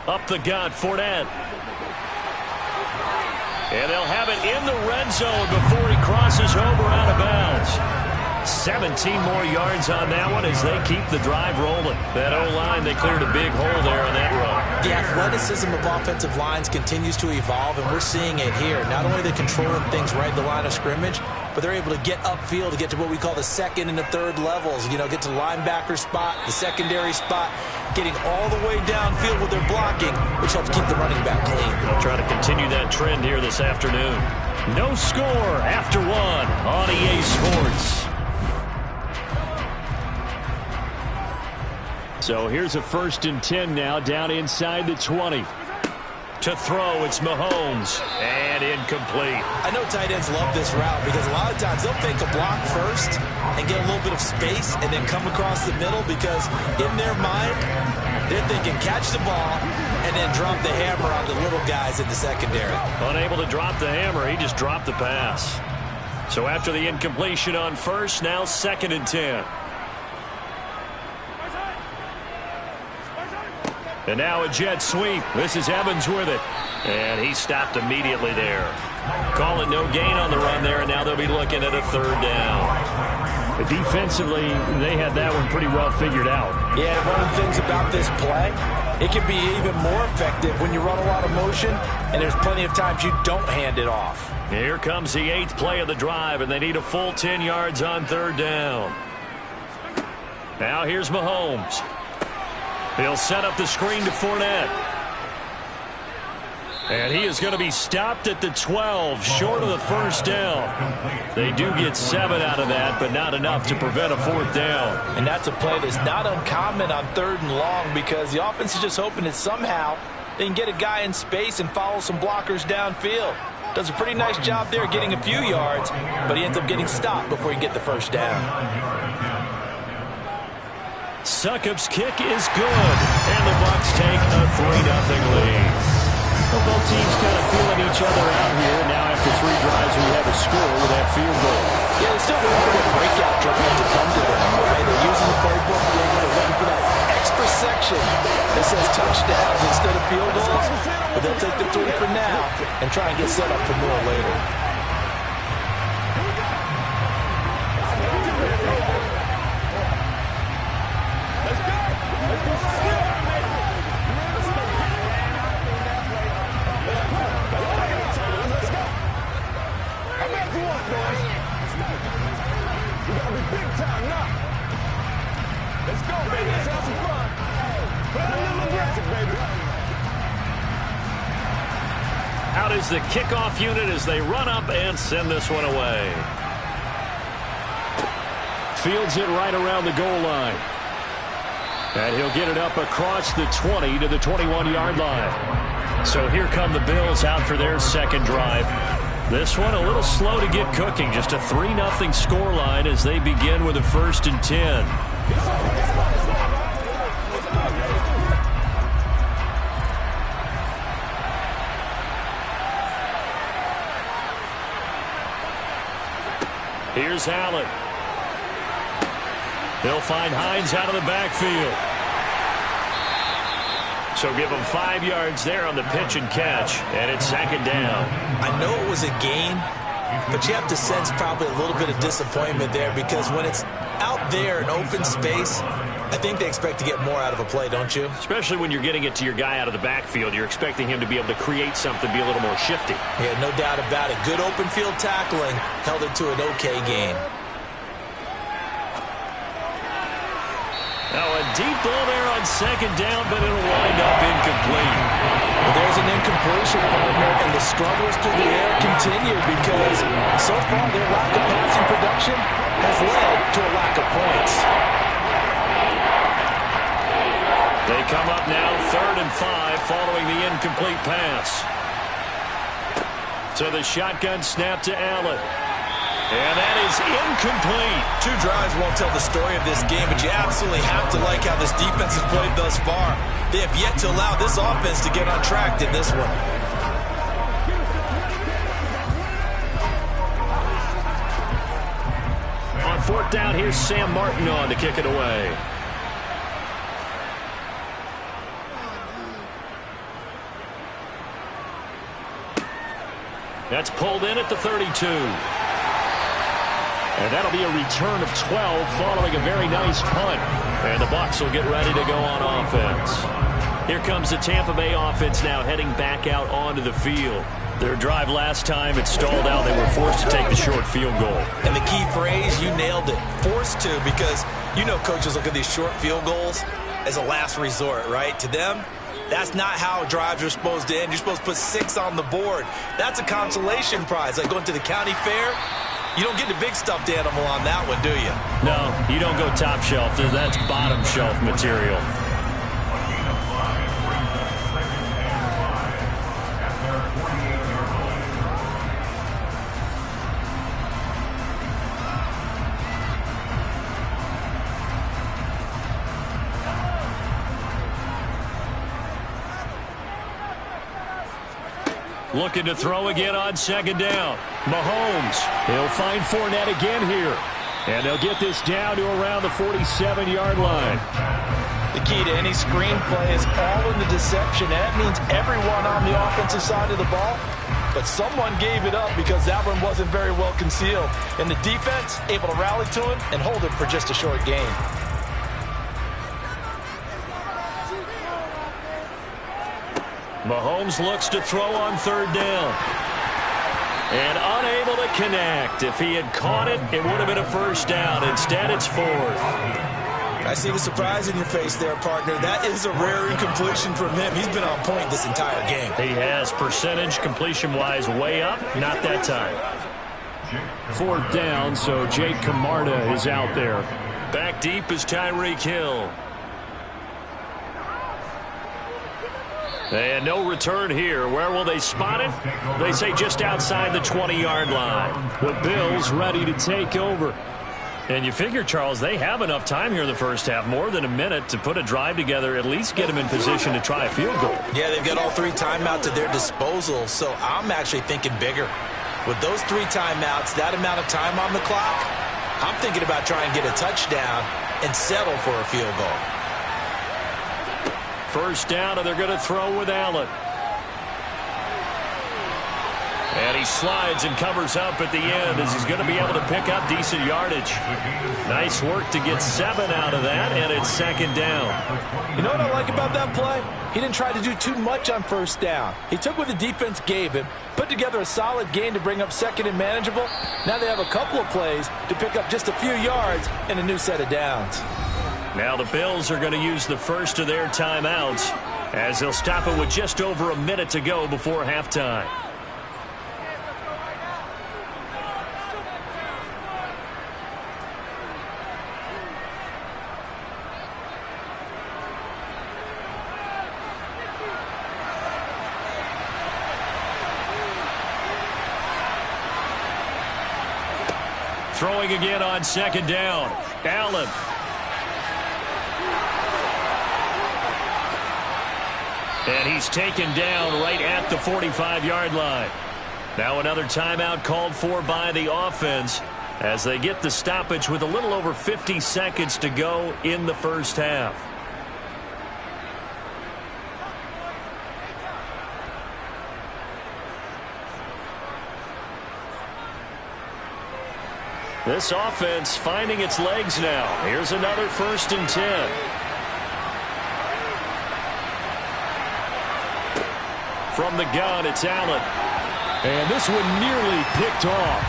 Up the gut, Fournette. And they'll have it in the red zone before he crosses over out of bounds. 17 more yards on that one as they keep the drive rolling. That O-line, they cleared a big hole there on that run. The athleticism of offensive lines continues to evolve, and we're seeing it here. Not only are they controlling things right at the line of scrimmage, but they're able to get upfield to get to what we call the second and the third levels. You know, get to the linebacker spot, the secondary spot, getting all the way downfield with their blocking, which helps keep the running back clean. They'll try to continue that trend here this afternoon. No score after one on EA Sports. So here's a 1st and 10 now, down inside the 20. To throw, it's Mahomes, and incomplete. I know tight ends love this route because a lot of times they'll fake a block first and get a little bit of space and then come across the middle because in their mind, they're thinking catch the ball and then drop the hammer on the little guys in the secondary. Unable to drop the hammer, he just dropped the pass. So after the incompletion on first, now 2nd and 10. And now a jet sweep. This is Evans with it. And he stopped immediately there. Call it no gain on the run there, and now they'll be looking at a 3rd down. Defensively, they had that one pretty well figured out. Yeah, one of the things about this play, it can be even more effective when you run a lot of motion, and there's plenty of times you don't hand it off. Here comes the 8th play of the drive, and they need a full 10 yards on 3rd down. Now here's Mahomes. He'll set up the screen to Fournette. And he is going to be stopped at the 12, short of the 1st down. They do get 7 out of that, but not enough to prevent a 4th down. And that's a play that's not uncommon on 3rd and long because the offense is just hoping that somehow they can get a guy in space and follow some blockers downfield. Does a pretty nice job there getting a few yards, but he ends up getting stopped before he can get the 1st down. Succop's kick is good, and the Bucs take a 3-0 lead. Well, both teams kind of feeling each other out here. Now after 3 drives, we have a score with that field goal. Yeah, they're still waiting for the breakout drive to come to them. Right? They're using the playbook. They're waiting for that extra section that says touchdowns instead of field goals. But they'll take the 3 for now and try and get set up for more later. Out is the kickoff unit as they run up and send this one away. Fields it right around the goal line. And he'll get it up across the 20 to the 21-yard line. So here come the Bills out for their 2nd drive. This one a little slow to get cooking. Just a 3-0 scoreline as they begin with a 1st and 10. Here's Allen. They'll find Hines out of the backfield. So give them 5 yards there on the pitch and catch, and it's 2nd down. I know it was a gain, but you have to sense probably a little bit of disappointment there because when it's out there in open space, I think they expect to get more out of a play, don't you? Especially when you're getting it to your guy out of the backfield. You're expecting him to be able to create something, be a little more shifty. Yeah, no doubt about it. Good open field tackling held it to an okay game. Now a deep ball there on 2nd down, but it'll wind up incomplete. Well, there's an incompletion, partner, and the struggles through the air continue because so far their lack of passing production has led to a lack of points. They come up now 3rd and 5 following the incomplete pass. So the shotgun snap to Allen. And that is incomplete. 2 drives won't tell the story of this game, but you absolutely have to like how this defense has played thus far. They have yet to allow this offense to get on track in this one. On 4th down, here's Sam Martin on to kick it away. That's pulled in at the 32. And that'll be a return of 12 following a very nice punt. And the Bucs will get ready to go on offense. Here comes the Tampa Bay offense now heading back out onto the field. Their drive last time, it stalled out. They were forced to take the short field goal. And the key phrase, you nailed it. Forced to, because you know coaches look at these short field goals as a last resort, right? To them, that's not how drives are supposed to end. You're supposed to put 6 on the board. That's a consolation prize. Like going to the county fair, you don't get the big stuffed animal on that one, do you? No, you don't go top shelf. That's bottom shelf material. Looking to throw again on second down. Mahomes. He'll find Fournette again here. And they'll get this down to around the 47-yard line. The key to any screenplay is all in the deception. That means everyone on the offensive side of the ball. But someone gave it up because that one wasn't very well concealed. And the defense able to rally to him and hold it for just a short gain. Mahomes looks to throw on third down. And unable to connect. If he had caught it, it would have been a first down. Instead, it's 4th. I see the surprise in your face there, partner. That is a rare incompletion from him. He's been on point this entire game. He has percentage completion-wise way up. Not that time. 4th down, so Jake Camarda is out there. Back deep is Tyreek Hill. And no return here. Where will they spot it? They say just outside the 20-yard line. The Bills ready to take over. And you figure, Charles, they have enough time here in the first half, more than a minute, to put a drive together, at least get them in position to try a field goal. Yeah, they've got all 3 timeouts at their disposal, so I'm actually thinking bigger. With those 3 timeouts, that amount of time on the clock, I'm thinking about trying to get a touchdown and settle for a field goal. First down, and they're going to throw with Allen. And he slides and covers up at the end as he's going to be able to pick up decent yardage. Nice work to get 7 out of that, and it's second down. You know what I like about that play? He didn't try to do too much on first down. He took what the defense gave him, put together a solid gain to bring up second and manageable. Now they have a couple of plays to pick up just a few yards and a new set of downs. Now the Bills are going to use the first of their timeouts as they'll stop it with just over a minute to go before halftime. Throwing again on second down. Allen. And he's taken down right at the 45-yard line. Now another timeout called for by the offense as they get the stoppage with a little over 50 seconds to go in the first half. This offense finding its legs now. Here's another 1st and 10. From the gun, it's Allen. And this one nearly picked off.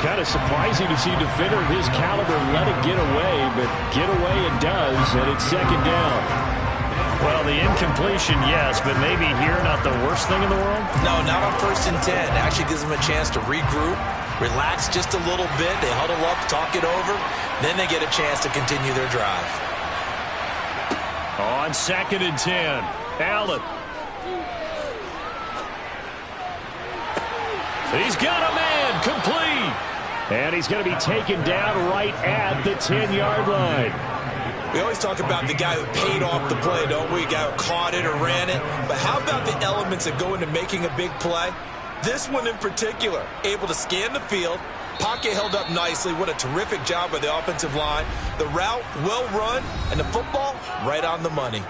Kind of surprising to see a defender of his caliber let it get away, but get away it does, and it's second down. Well, the incompletion, yes, but maybe here not the worst thing in the world? No, not on 1st and 10. Actually gives them a chance to regroup, relax just a little bit. They huddle up, talk it over. Then they get a chance to continue their drive. On 2nd and 10, Allen. He's got a man, complete. And he's going to be taken down right at the 10-yard line. We always talk about the guy who paid off the play, don't we? The guy who caught it or ran it. But how about the elements that go into making a big play? This one in particular, able to scan the field, pocket held up nicely. What a terrific job by the offensive line. The route, well run, and the football, right on the money.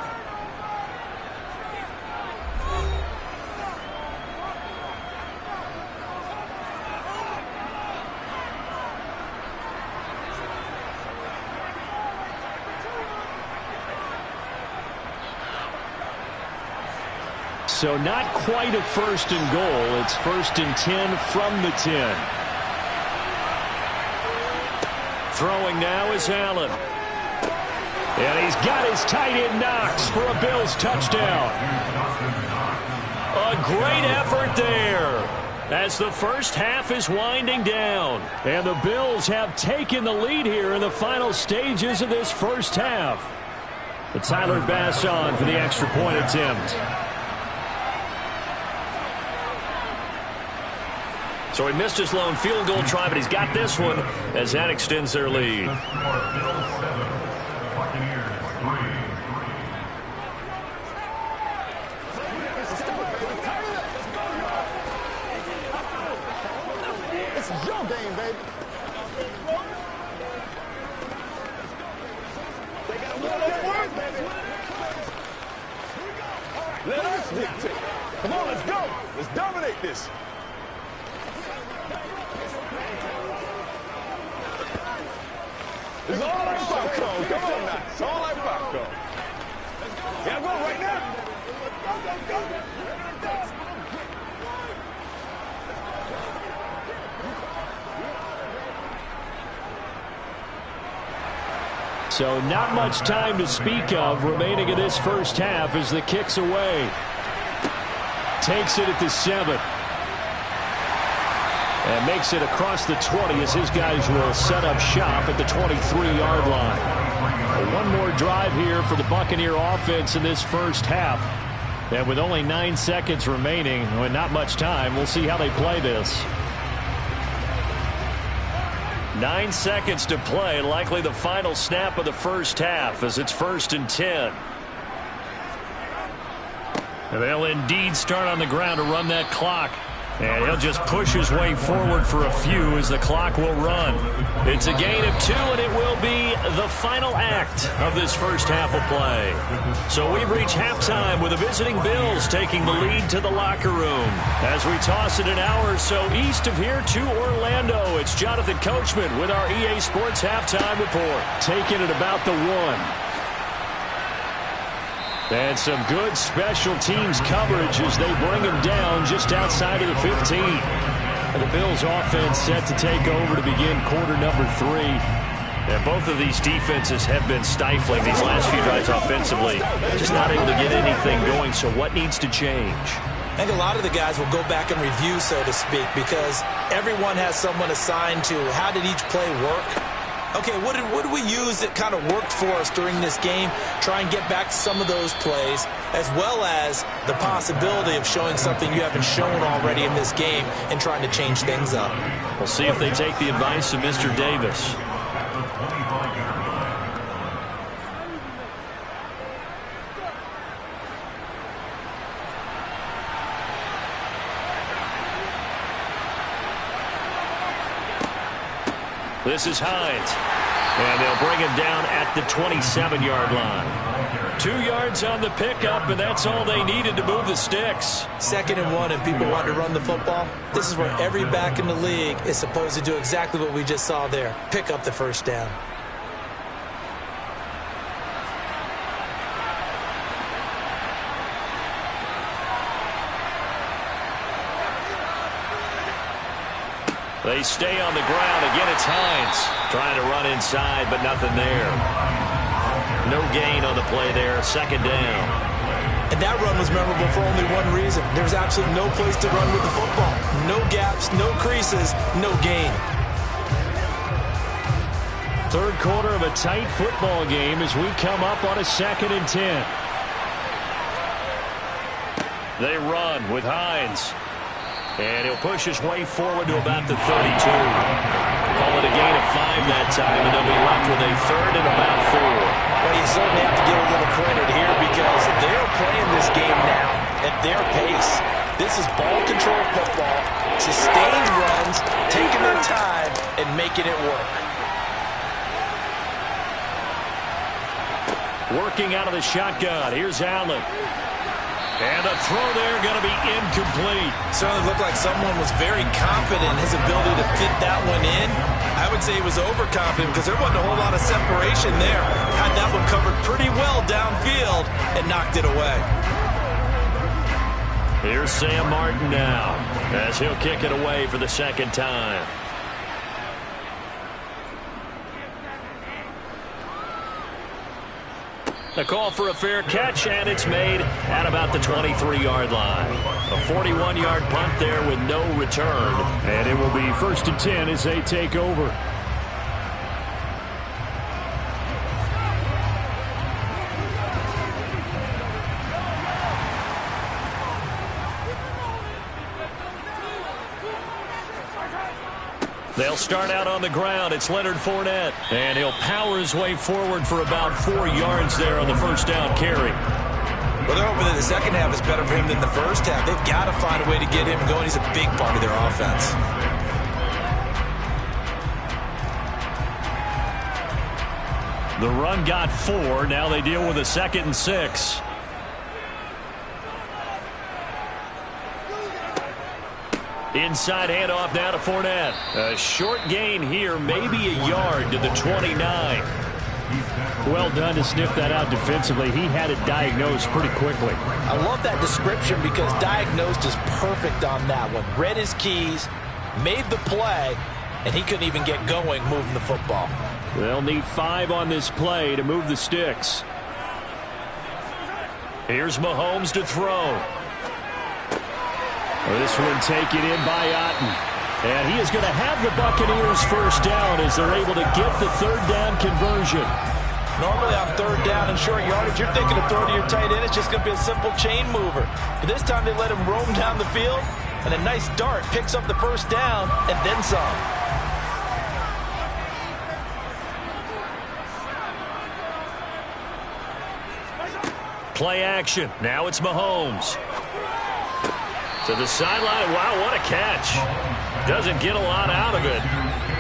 So not quite a 1st and goal. It's 1st and 10 from the 10. Throwing now is Allen. And he's got his tight end Knox for a Bills touchdown. A great effort there as the first half is winding down. And the Bills have taken the lead here in the final stages of this first half. But Tyler Bass on for the extra point attempt. So he missed his lone field goal try, but he's got this one as that extends their lead. This is your game, baby. They got to win that work, baby. Let us dictate. Come on, let's go. Let's dominate this. It's all like popcorn. Come on now. It's all like popcorn. Yeah, go right now. Go. So not much time to speak of remaining in this first half as the kick's away. Takes it at the 7. And makes it across the 20 as his guys will set up shop at the 23-yard line. One more drive here for the Buccaneer offense in this first half. And with only 9 seconds remaining, with not much time, we'll see how they play this. 9 seconds to play, likely the final snap of the first half as it's 1st and 10. And they'll indeed start on the ground to run that clock. And he'll just push his way forward for a few as the clock will run. It's a gain of 2, and it will be the final act of this first half of play. So we've reached halftime with the visiting Bills taking the lead to the locker room. As we toss it an hour or so east of here to Orlando, it's Jonathan Coachman with our EA Sports Halftime Report. Taking it about the 1. And some good special teams coverage as they bring him down just outside of the 15. And the Bills offense set to take over to begin quarter number 3. And both of these defenses have been stifling these last few drives offensively. Just not able to get anything going, so what needs to change? I think a lot of the guys will go back and review, so to speak, because everyone has someone assigned to how did each play work. Okay, what did we use that kind of worked for us during this game? Try and get back to some of those plays, as well as the possibility of showing something you haven't shown already in this game and trying to change things up. We'll see if they take the advice of Mr. Davis. This is Hines. And they'll bring him down at the 27-yard line. 2 yards on the pickup, and that's all they needed to move the sticks. 2nd and 1, and people want to run the football. This is where every back in the league is supposed to do exactly what we just saw there. Pick up the first down. They stay on the ground. Again, it's Hines trying to run inside, but nothing there. No gain on the play there. 2nd down. And that run was memorable for only one reason. There was absolutely no place to run with the football. No gaps, no creases, no gain. 3rd quarter of a tight football game as we come up on a 2nd and 10. They run with Hines. And he'll push his way forward to about the 32. Call it a gain of 5 that time, and they'll be left with a 3rd and about 4. Well, you certainly have to give a little credit here because they're playing this game now at their pace. This is ball control football, sustained runs, taking their time, and making it work. Working out of the shotgun. Here's Allen. And the throw there going to be incomplete. Certainly looked like someone was very confident in his ability to fit that one in. I would say he was overconfident because there wasn't a whole lot of separation there. Had that one covered pretty well downfield and knocked it away. Here's Sam Martin now as he'll kick it away for the second time. The call for a fair catch, and it's made at about the 23-yard line. A 41-yard punt there with no return. And it will be 1st and 10 as they take over. They'll start out on the ground. It's Leonard Fournette. And he'll power his way forward for about 4 yards there on the first down carry. Well, they're hoping that the second half is better for him than the first half. They've got to find a way to get him going. He's a big part of their offense. The run got 4. Now they deal with a 2nd and 6. Inside handoff now to Fournette. A short gain here, maybe a yard to the 29. Well done to sniff that out defensively. He had it diagnosed pretty quickly. I love that description because diagnosed is perfect on that one. Read his keys, made the play, and he couldn't even get going moving the football. They'll need 5 on this play to move the sticks. Here's Mahomes to throw. This one taken in by Otten. And he is going to have the Buccaneers first down as they're able to get the third down conversion. Normally on third down and short yardage, you're thinking of throw to your tight end. It's just going to be a simple chain mover. But this time they let him roam down the field, and a nice dart picks up the first down and then some. Play action. Now it's Mahomes. To the sideline. Wow, what a catch. Doesn't get a lot out of it,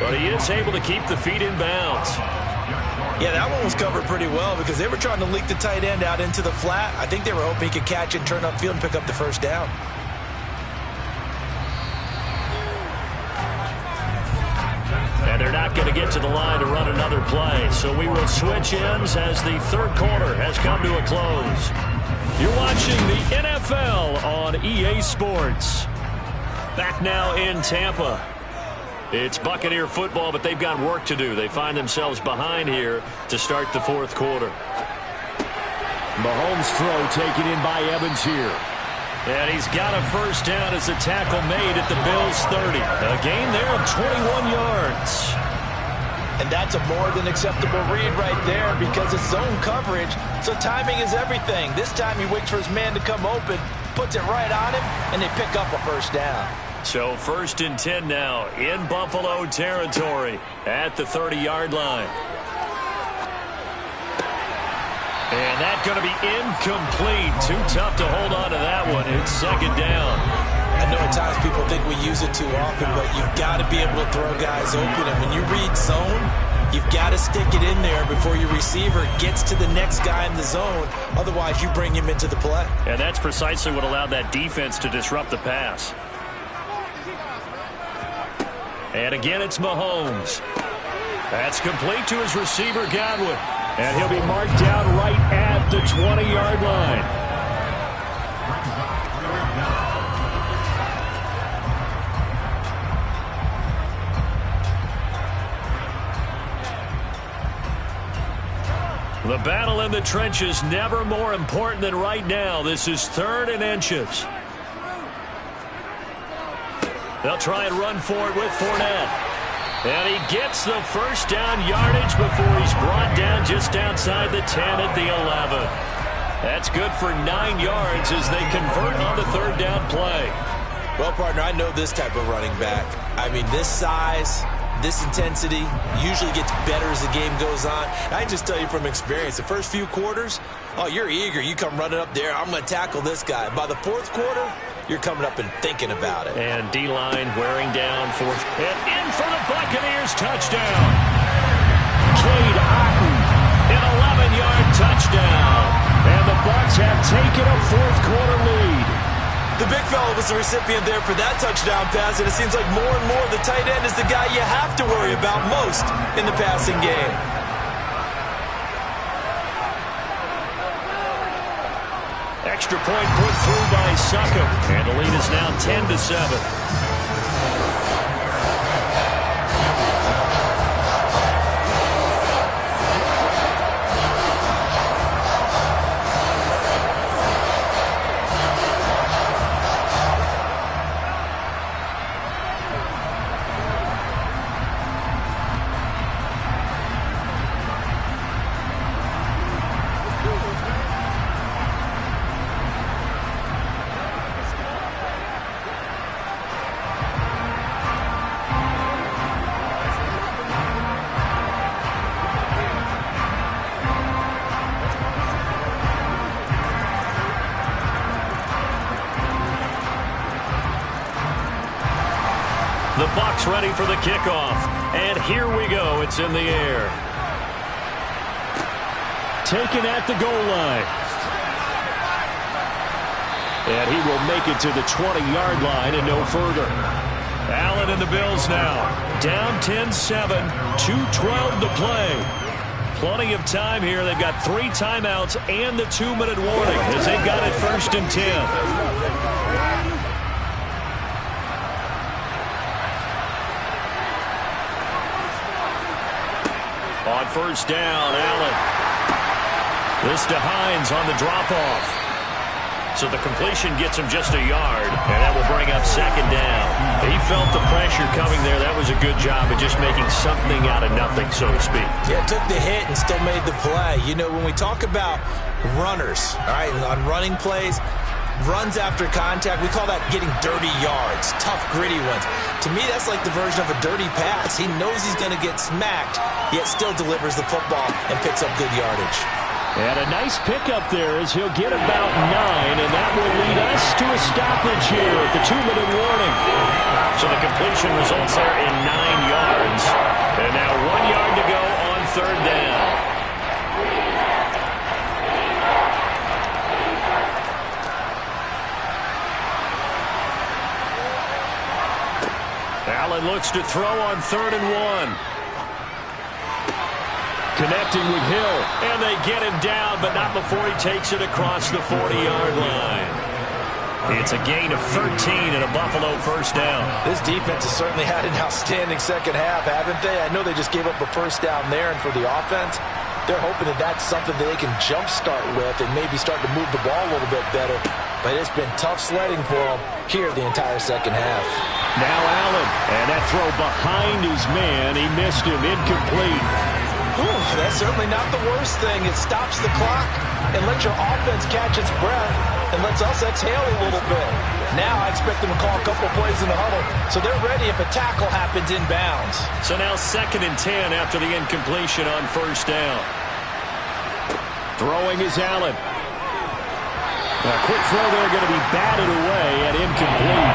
but he is able to keep the feet in bounds. Yeah, that one was covered pretty well because they were trying to leak the tight end out into the flat. I think they were hoping he could catch it, turn upfield, and pick up the first down. And they're not going to get to the line to run another play, so we will switch ends as the third quarter has come to a close. You're watching the NFL on EA Sports. Back now in Tampa. It's Buccaneer football, but they've got work to do. They find themselves behind here to start the fourth quarter. Mahomes' throw taken in by Evans here. And he's got a first down as the tackle made at the Bills' 30. A gain there of 21 yards. And that's a more than acceptable read right there because it's zone coverage, so timing is everything. This time he waits for his man to come open, puts it right on him, and they pick up a first down. So 1st and 10 now in Buffalo territory at the 30-yard line. And that's going to be incomplete. Too tough to hold on to that one. It's second down. I know at times people think we use it too often, but you've got to be able to throw guys open. And when you read zone, you've got to stick it in there before your receiver gets to the next guy in the zone. Otherwise, you bring him into the play. And that's precisely what allowed that defense to disrupt the pass. And again, it's Mahomes. That's complete to his receiver, Godwin. And he'll be marked down right at the 20-yard line. The battle in the trenches never more important than right now. This is 3rd and inches. They'll try and run for it with Fournette. And he gets the first down yardage before he's brought down just outside the 10 at the 11. That's good for 9 yards as they convert on the third down play. Well, partner, I know this type of running back. I mean, this size, this intensity usually gets better as the game goes on. I can just tell you from experience, the first few quarters, oh, you're eager. You come running up there, I'm going to tackle this guy. By the fourth quarter, you're coming up and thinking about it. And D-line wearing down fourth. And in for the Buccaneers touchdown. Cade Otton, an 11-yard touchdown. And the Bucs have taken a fourth quarter lead. The big fella was the recipient there for that touchdown pass, and it seems like more and more the tight end is the guy you have to worry about most in the passing game. Extra point put through by Succop. And the lead is now 10-7. The Bucs ready for the kickoff. And here we go. It's in the air. Taken at the goal line. And he will make it to the 20-yard line and no further. Allen and the Bills now. Down 10-7. 2:12 to play. Plenty of time here. They've got 3 timeouts and the 2-minute warning as they've got it 1st and 10. On 1st down, Allen. This to Hines on the drop-off. So the completion gets him just a yard, and that will bring up 2nd down. He felt the pressure coming there. That was a good job of just making something out of nothing, so to speak. Yeah, took the hit and still made the play. You know, when we talk about runners, all right, on running plays, runs after contact, we call that getting dirty yards, tough, gritty ones. To me, that's like the version of a dirty pass. He knows he's going to get smacked, yet still delivers the football and picks up good yardage. And a nice pickup there as he'll get about 9, and that will lead us to a stoppage here at the 2-minute warning. So the completion results there in 9 yards. And now 1 yard to go on 3rd down. Allen looks to throw on 3rd and 1. Connecting with Hill, and they get him down, but not before he takes it across the 40-yard line. It's a gain of 13 and a Buffalo 1st down. This defense has certainly had an outstanding second half, haven't they? I know they just gave up a 1st down there, and for the offense, they're hoping that that's something that they can jumpstart with and maybe start to move the ball a little bit better. But it's been tough sledding for them here the entire second half. Now Allen, and that throw behind his man. He missed him, incomplete. Ooh, that's certainly not the worst thing. It stops the clock and lets your offense catch its breath and lets us exhale a little bit. Now I expect them to call a couple plays in the huddle, so they're ready if a tackle happens inbounds. So now 2nd and 10 after the incompletion on 1st down. Throwing is Allen. A quick throw there going to be batted away and incomplete.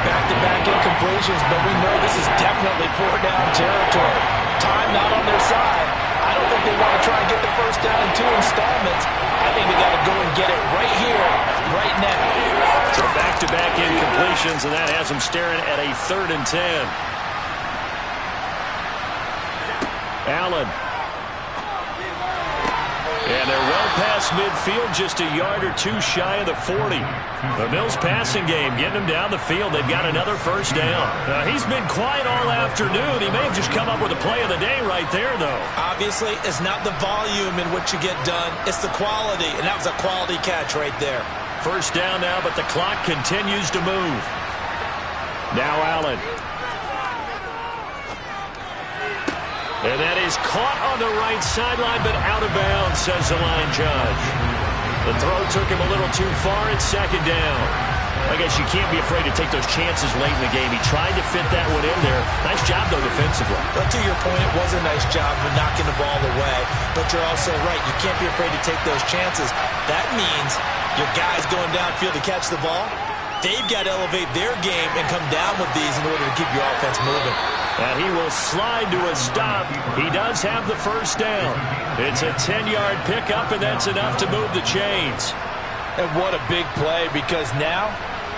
Back-to-back incompletions, but we know this is definitely 4-down territory. Time not on their side. I don't think they want to try and get the 1st down in 2 installments. I think they got to go and get it right here, right now. So back-to-back incompletions, and that has them staring at a 3rd and 10. Allen. And they're well past midfield, just a yard or 2 shy of the 40. The Bills passing game, getting them down the field. They've got another 1st down. He's been quiet all afternoon. He may have just come up with a play of the day right there, though. Obviously, it's not the volume in which you get done. It's the quality, and that was a quality catch right there. 1st down now, but the clock continues to move. Now Allen. And that is caught on the right sideline, but out of bounds, says the line judge. The throw took him a little too far. It's 2nd down. I guess you can't be afraid to take those chances late in the game. He tried to fit that one in there. Nice job, though, defensively. But to your point, it was a nice job of knocking the ball away. But you're also right. You can't be afraid to take those chances. That means your guys going downfield to catch the ball, they've got to elevate their game and come down with these in order to keep your offense moving. And he will slide to a stop. He does have the 1st down. It's a 10-yard pickup, and that's enough to move the chains. And what a big play, because now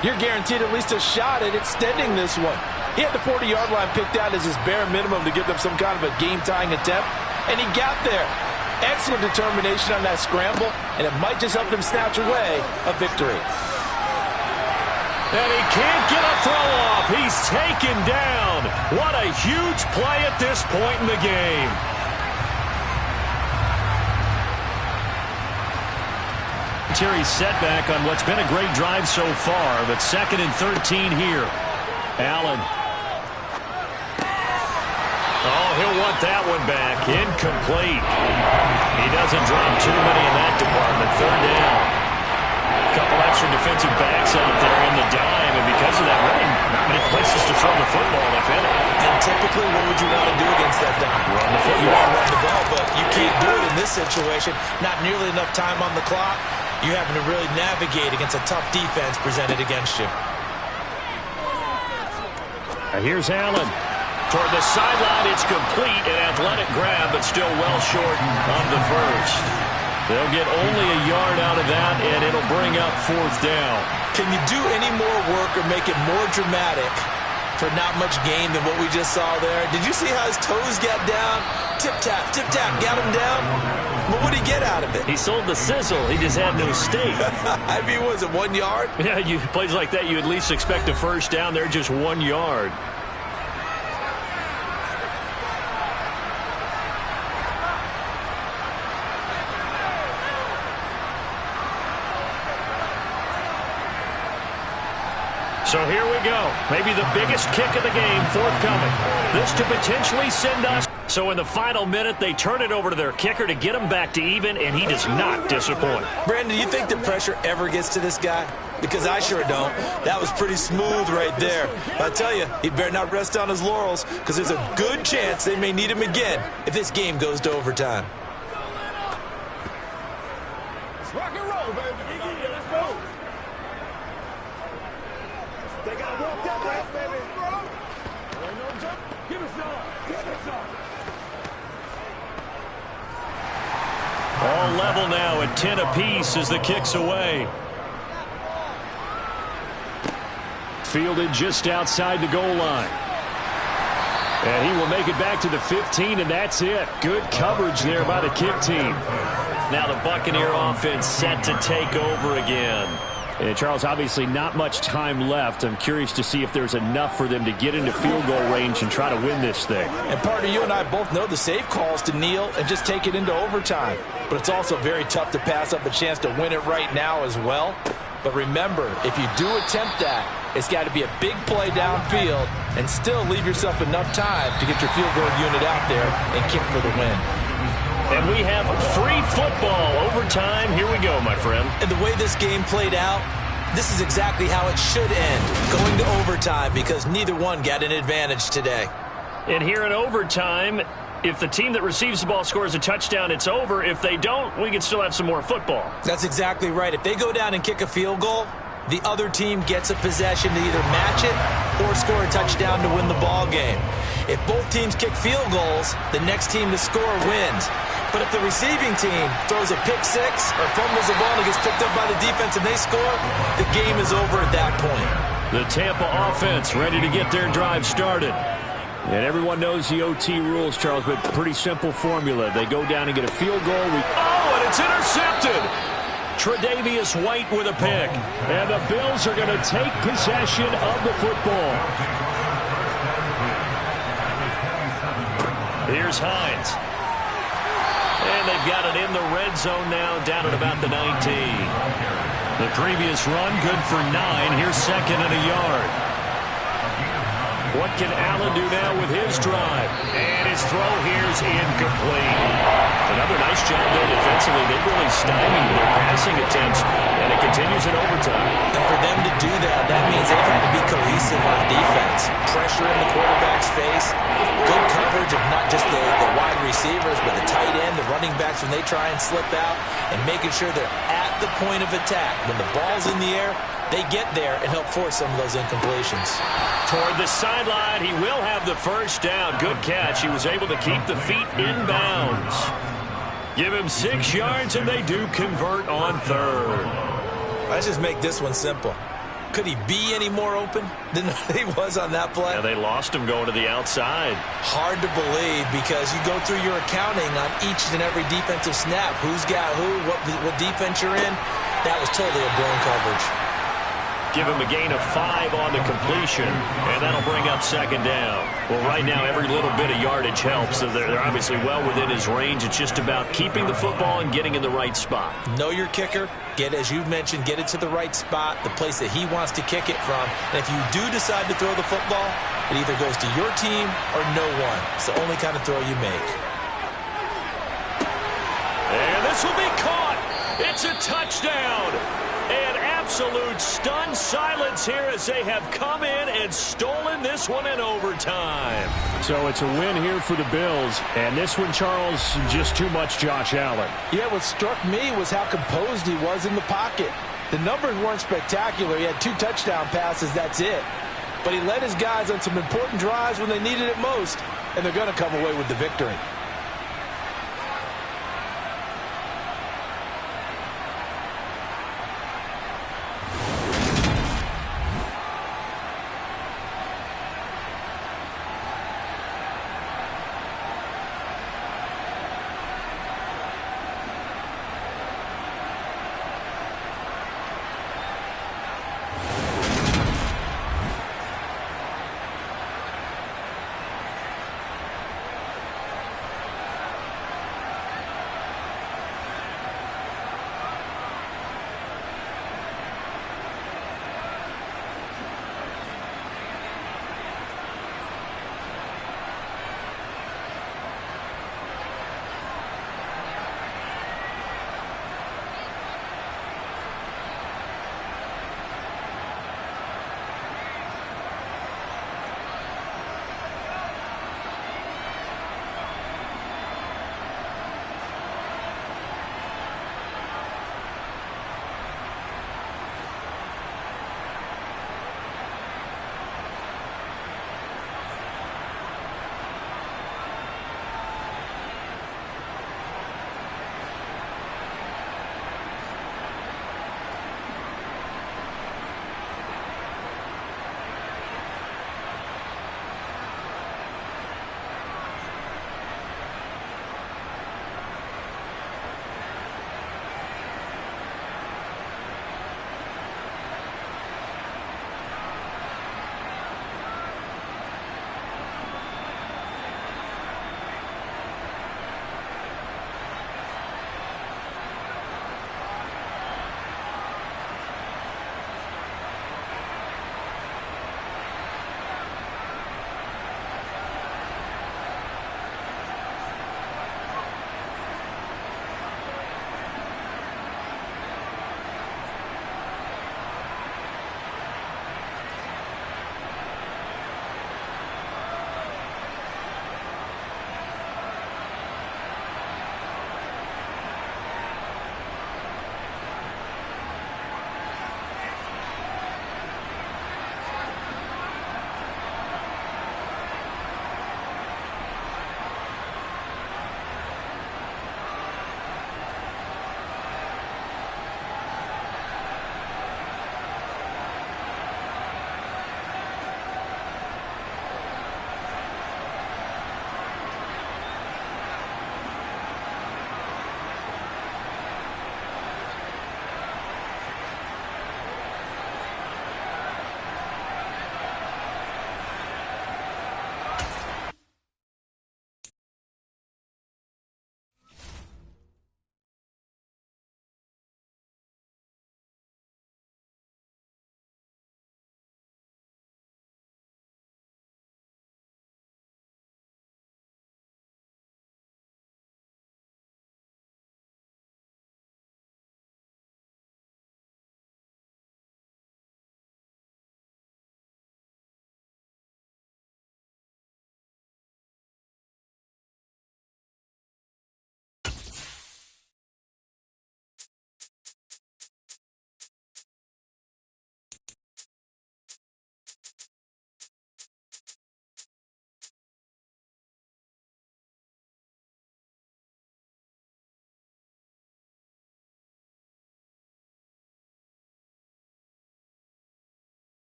you're guaranteed at least a shot at extending this one. He had the 40-yard line picked out as his bare minimum to give them some kind of a game-tying attempt, and he got there. excellent determination on that scramble, and it might just help them snatch away a victory. And he can't get a throw off. He's taken down. What a huge play at this point in the game. Terry's setback on what's been a great drive so far, but 2nd and 13 here. Allen. Oh, he'll want that one back. Incomplete. He doesn't drop too many in that department. 3rd down. A couple extra defensive backs out there in the dime, and because of that, really not many places to throw the football, if any. And typically, what would you want to do against that dime? Run the football. You want to run the ball, but you can't do it in this situation. Not nearly enough time on the clock. You're having to really navigate against a tough defense presented against you. Here's Allen. Toward the sideline, it's complete. An athletic grab, but still well short of the first. They'll get only a yard out of that, and it'll bring up 4th down. Can you do any more work or make it more dramatic for not much gain than what we just saw there? Did you see how his toes got down? Tip-tap, got him down. But what did he get out of it? He sold the sizzle. He just had no steak. I mean, was it 1 yard? Yeah, plays like that, you at least expect a first down. They're just 1 yard. So here we go. Maybe the biggest kick of the game forthcoming. This to potentially send us. So in the final minute, they turn it over to their kicker to get him back to even, and he does not disappoint. Brandon, do you think the pressure ever gets to this guy? Because I sure don't. That was pretty smooth right there. But I tell you, he better not rest on his laurels, because there's a good chance they may need him again if this game goes to overtime. Let's rock and roll, baby. Let's go. They got to walk that way, baby. There ain't no jump. Give us some. Give us some. All level now at 10 apiece as the kick's away. Fielded just outside the goal line. And he will make it back to the 15, and that's it. Good coverage there by the kick team. Now the Buccaneer offense set to take over again. And Charles, obviously not much time left. I'm curious to see if there's enough for them to get into field goal range and try to win this thing. And partner, you and I both know the safe calls to kneel and just take it into overtime. But it's also very tough to pass up a chance to win it right now as well. But remember, if you do attempt that, it's got to be a big play downfield and still leave yourself enough time to get your field goal unit out there and kick for the win. And we have free football. Overtime. Here we go, my friend. And the way this game played out, this is exactly how it should end, going to overtime, because neither one got an advantage today. And here in overtime, if the team that receives the ball scores a touchdown, it's over. If they don't, we can still have some more football. That's exactly right. If they go down and kick a field goal, the other team gets a possession to either match it or score a touchdown to win the ball game. If both teams kick field goals, the next team to score wins. But if the receiving team throws a pick six or fumbles the ball and gets picked up by the defense and they score, the game is over at that point. The Tampa offense ready to get their drive started. And everyone knows the OT rules, Charles, but pretty simple formula. They go down and get a field goal. Oh, and it's intercepted! Tre'Davious White with a pick. And the Bills are going to take possession of the football. Here's Hines. And they've got it in the red zone now, down at about the 19. The previous run, good for 9. Here's 2nd and a yard. What can Allen do now with his drive? And his throw here's incomplete. Another nice job there defensively. They really stymied their passing attempts, and it continues in overtime. And for them to do that, that means they've had to be cohesive on defense. Pressure in the quarterback's face. Good coverage of not just the wide receivers, but the tight end, the running backs when they try and slip out, and making sure they're at the point of attack. When the ball's in the air, they get there and help force some of those incompletions. Toward the sideline, he will have the first down. Good catch. He was able to keep the feet in bounds. Give him 6 yards, and they do convert on 3rd. Let's just make this one simple. Could he be any more open than he was on that play? Yeah, they lost him going to the outside. Hard to believe because you go through your accounting on each and every defensive snap. Who's got who, what defense you're in. That was totally a blown coverage. Give him a gain of 5 on the completion, and that'll bring up second down. Well, right now, every little bit of yardage helps, so they're obviously well within his range. It's just about keeping the football and getting in the right spot. Know your kicker. As you mentioned, get it to the right spot, the place that he wants to kick it from. And if you do decide to throw the football, it either goes to your team or no one. It's the only kind of throw you make. And this will be caught. It's a touchdown. And absolute stunned silence here as they have come in and stolen this one in overtime. So it's a win here for the Bills. And this one, Charles, just too much Josh Allen. Yeah, what struck me was how composed he was in the pocket. The numbers weren't spectacular. He had 2 touchdown passes, that's it. But he led his guys on some important drives when they needed it most, and they're going to come away with the victory.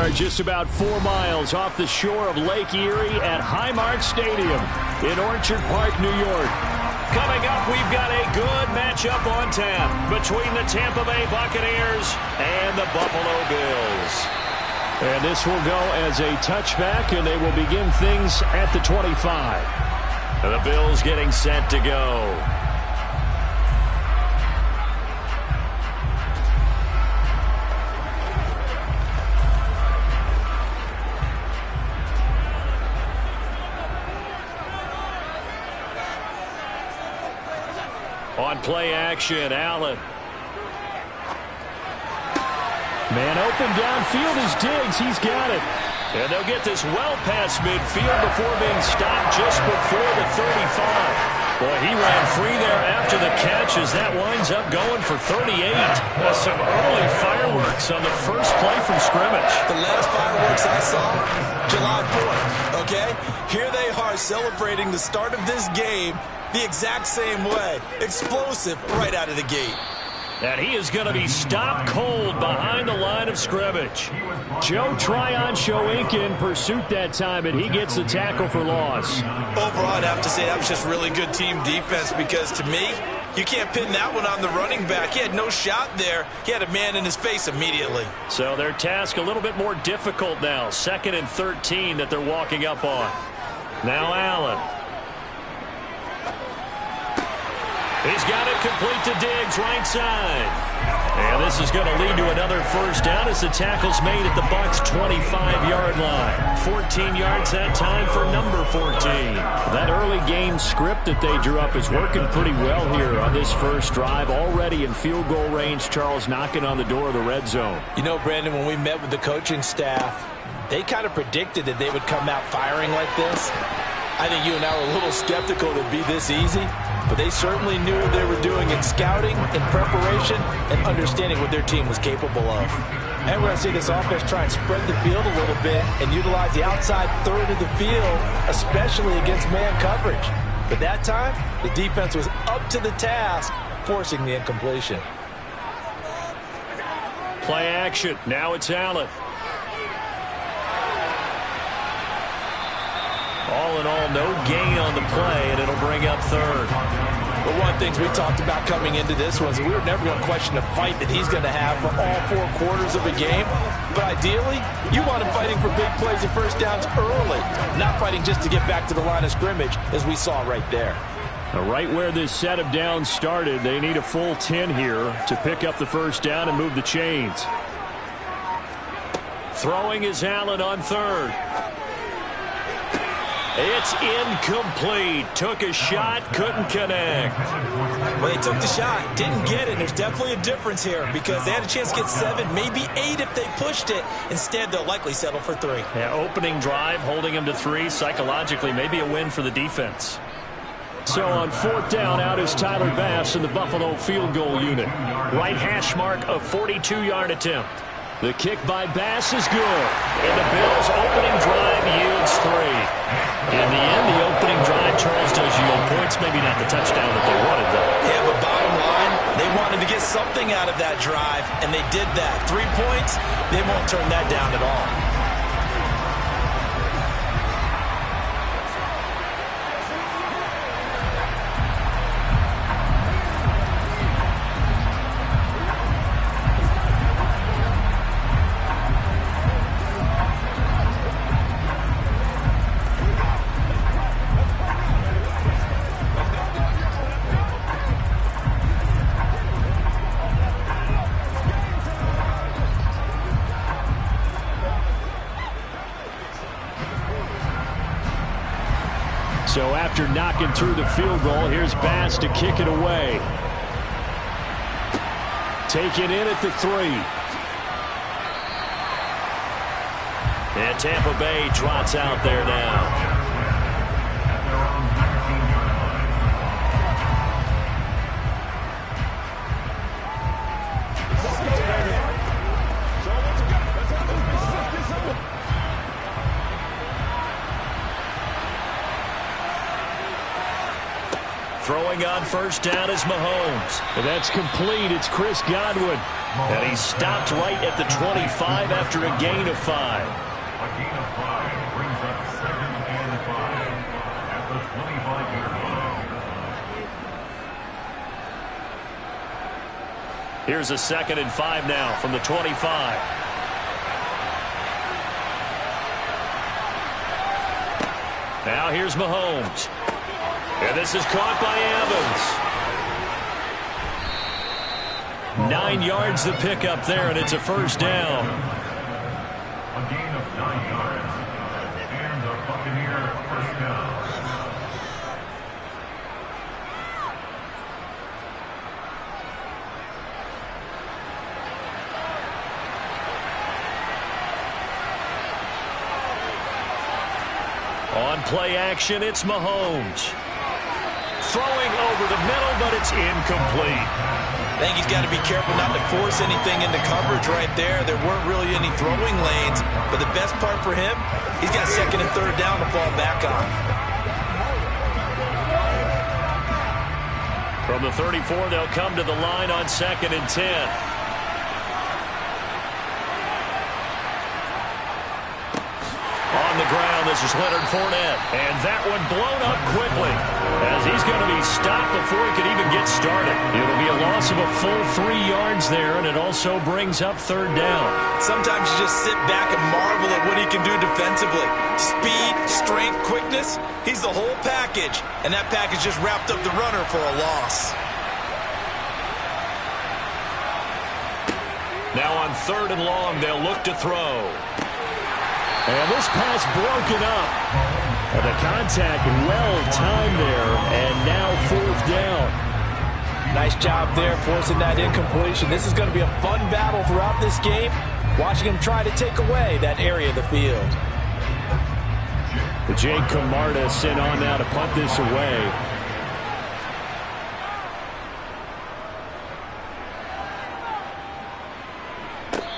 are just about 4 miles off the shore of Lake Erie at Highmark Stadium in Orchard Park, New York. Coming up, we've got a good matchup on tap between the Tampa Bay Buccaneers and the Buffalo Bills. And this will go as a touchback, and they will begin things at the 25. The Bills getting set to go. On play action, Allen. Man open downfield is Diggs. He's got it. And they'll get this well past midfield before being stopped just before the 35. Boy, he ran free there after the catch as that winds up going for 38. Some early fireworks on the first play from scrimmage. The last fireworks I saw, July 4th, okay? Here they are celebrating the start of this game the exact same way. Explosive right out of the gate. And he is going to be stopped cold behind the line of scrimmage. Joe Tryon-Shoyinka in pursuit that time, and he gets the tackle for loss. Overall, I'd have to say that was just really good team defense because, to me, you can't pin that one on the running back. He had no shot there. He had a man in his face immediately. So their task a little bit more difficult now. 2nd and 13 that they're walking up on. Now Allen. He's got it complete to Diggs, right side. And this is going to lead to another first down as the tackle's made at the Bucs' 25-yard line. 14 yards that time for number 14. That early game script that they drew up is working pretty well here on this first drive. Already in field goal range, Charles knocking on the door of the red zone. You know, Brandon, when we met with the coaching staff, they kind of predicted that they would come out firing like this. I think you and I were a little skeptical it'd be this easy, but they certainly knew what they were doing in scouting, in preparation, and understanding what their team was capable of. And we're going to see this offense try and spread the field a little bit and utilize the outside third of the field, especially against man coverage. But that time, the defense was up to the task, forcing the incompletion. Play action. Now it's Allen. All in all, no gain on the play, and it'll bring up third. Well, one of the things we talked about coming into this was we were never going to question the fight that he's going to have for all 4 quarters of a game. But ideally, you want him fighting for big plays and first downs early, not fighting just to get back to the line of scrimmage, as we saw right there. Right where this set of downs started, they need a full 10 here to pick up the first down and move the chains. Throwing is Allen on third. It's incomplete. Took a shot, couldn't connect. Well, they took the shot, didn't get it. There's definitely a difference here because they had a chance to get 7, maybe 8 if they pushed it. Instead, they'll likely settle for 3. Yeah, opening drive, holding them to 3. Psychologically, maybe a win for the defense. So on 4th down, out is Tyler Bass in the Buffalo field goal unit. Right hash mark of 42-yard attempt. The kick by Bass is good. And the Bills' opening drive yields 3. In the end, the opening drive, Charles, does yield points. Maybe not the touchdown that they wanted, though. Yeah, but bottom line, they wanted to get something out of that drive, and they did that. 3 points, they won't turn that down at all. So after knocking through the field goal, here's Bass to kick it away. Take it in at the 3. And Tampa Bay trots out there now. Throwing on first down is Mahomes. And that's complete. It's Chris Godwin. And he stopped right at the 25 after a gain of 5. A gain of 5 brings up 2nd and 5 at the 25-yard line. Here's a 2nd and 5 now from the 25. Now here's Mahomes. And this is caught by Evans. 9 yards the pickup there, and it's a first down. A gain of 9 yards. And the Buccaneer first down. On play action, it's Mahomes. Throwing over the middle, but it's incomplete. I think he's got to be careful not to force anything into coverage right there. There weren't really any throwing lanes, but the best part for him, he's got 2nd and 3rd down to fall back on. From the 34, they'll come to the line on 2nd and 10. On the ground, this is Leonard Fournette. And that one blown up quickly, as he's going to be stopped before he can even get started. It'll be a loss of a full 3 yards there, and it also brings up 3rd down. Sometimes you just sit back and marvel at what he can do defensively. Speed, strength, quickness, he's the whole package. And that package just wrapped up the runner for a loss. Now on 3rd and long, they'll look to throw. And this pass broken up. And the contact well-timed there, and now 4th down. Nice job there forcing that incompletion. This is going to be a fun battle throughout this game, watching him try to take away that area of the field. Jake Camarda sent on now to punt this away.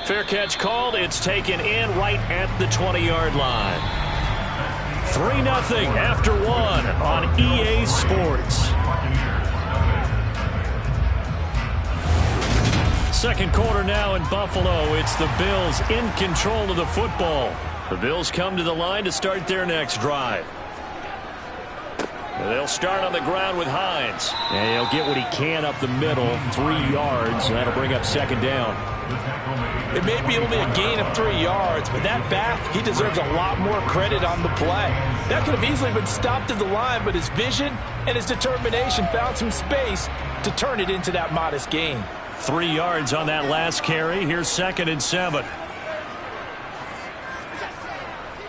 Fair catch called. It's taken in right at the 20-yard line. 3-0 after 1 on EA Sports. Second quarter now in Buffalo. It's the Bills in control of the football. The Bills come to the line to start their next drive. They'll start on the ground with Hines. And he'll get what he can up the middle, 3 yards. That'll bring up 2nd down. It may be only a gain of 3 yards, but that back, he deserves a lot more credit on the play. That could have easily been stopped at the line, but his vision and his determination found some space to turn it into that modest gain. 3 yards on that last carry. Here's 2nd and 7.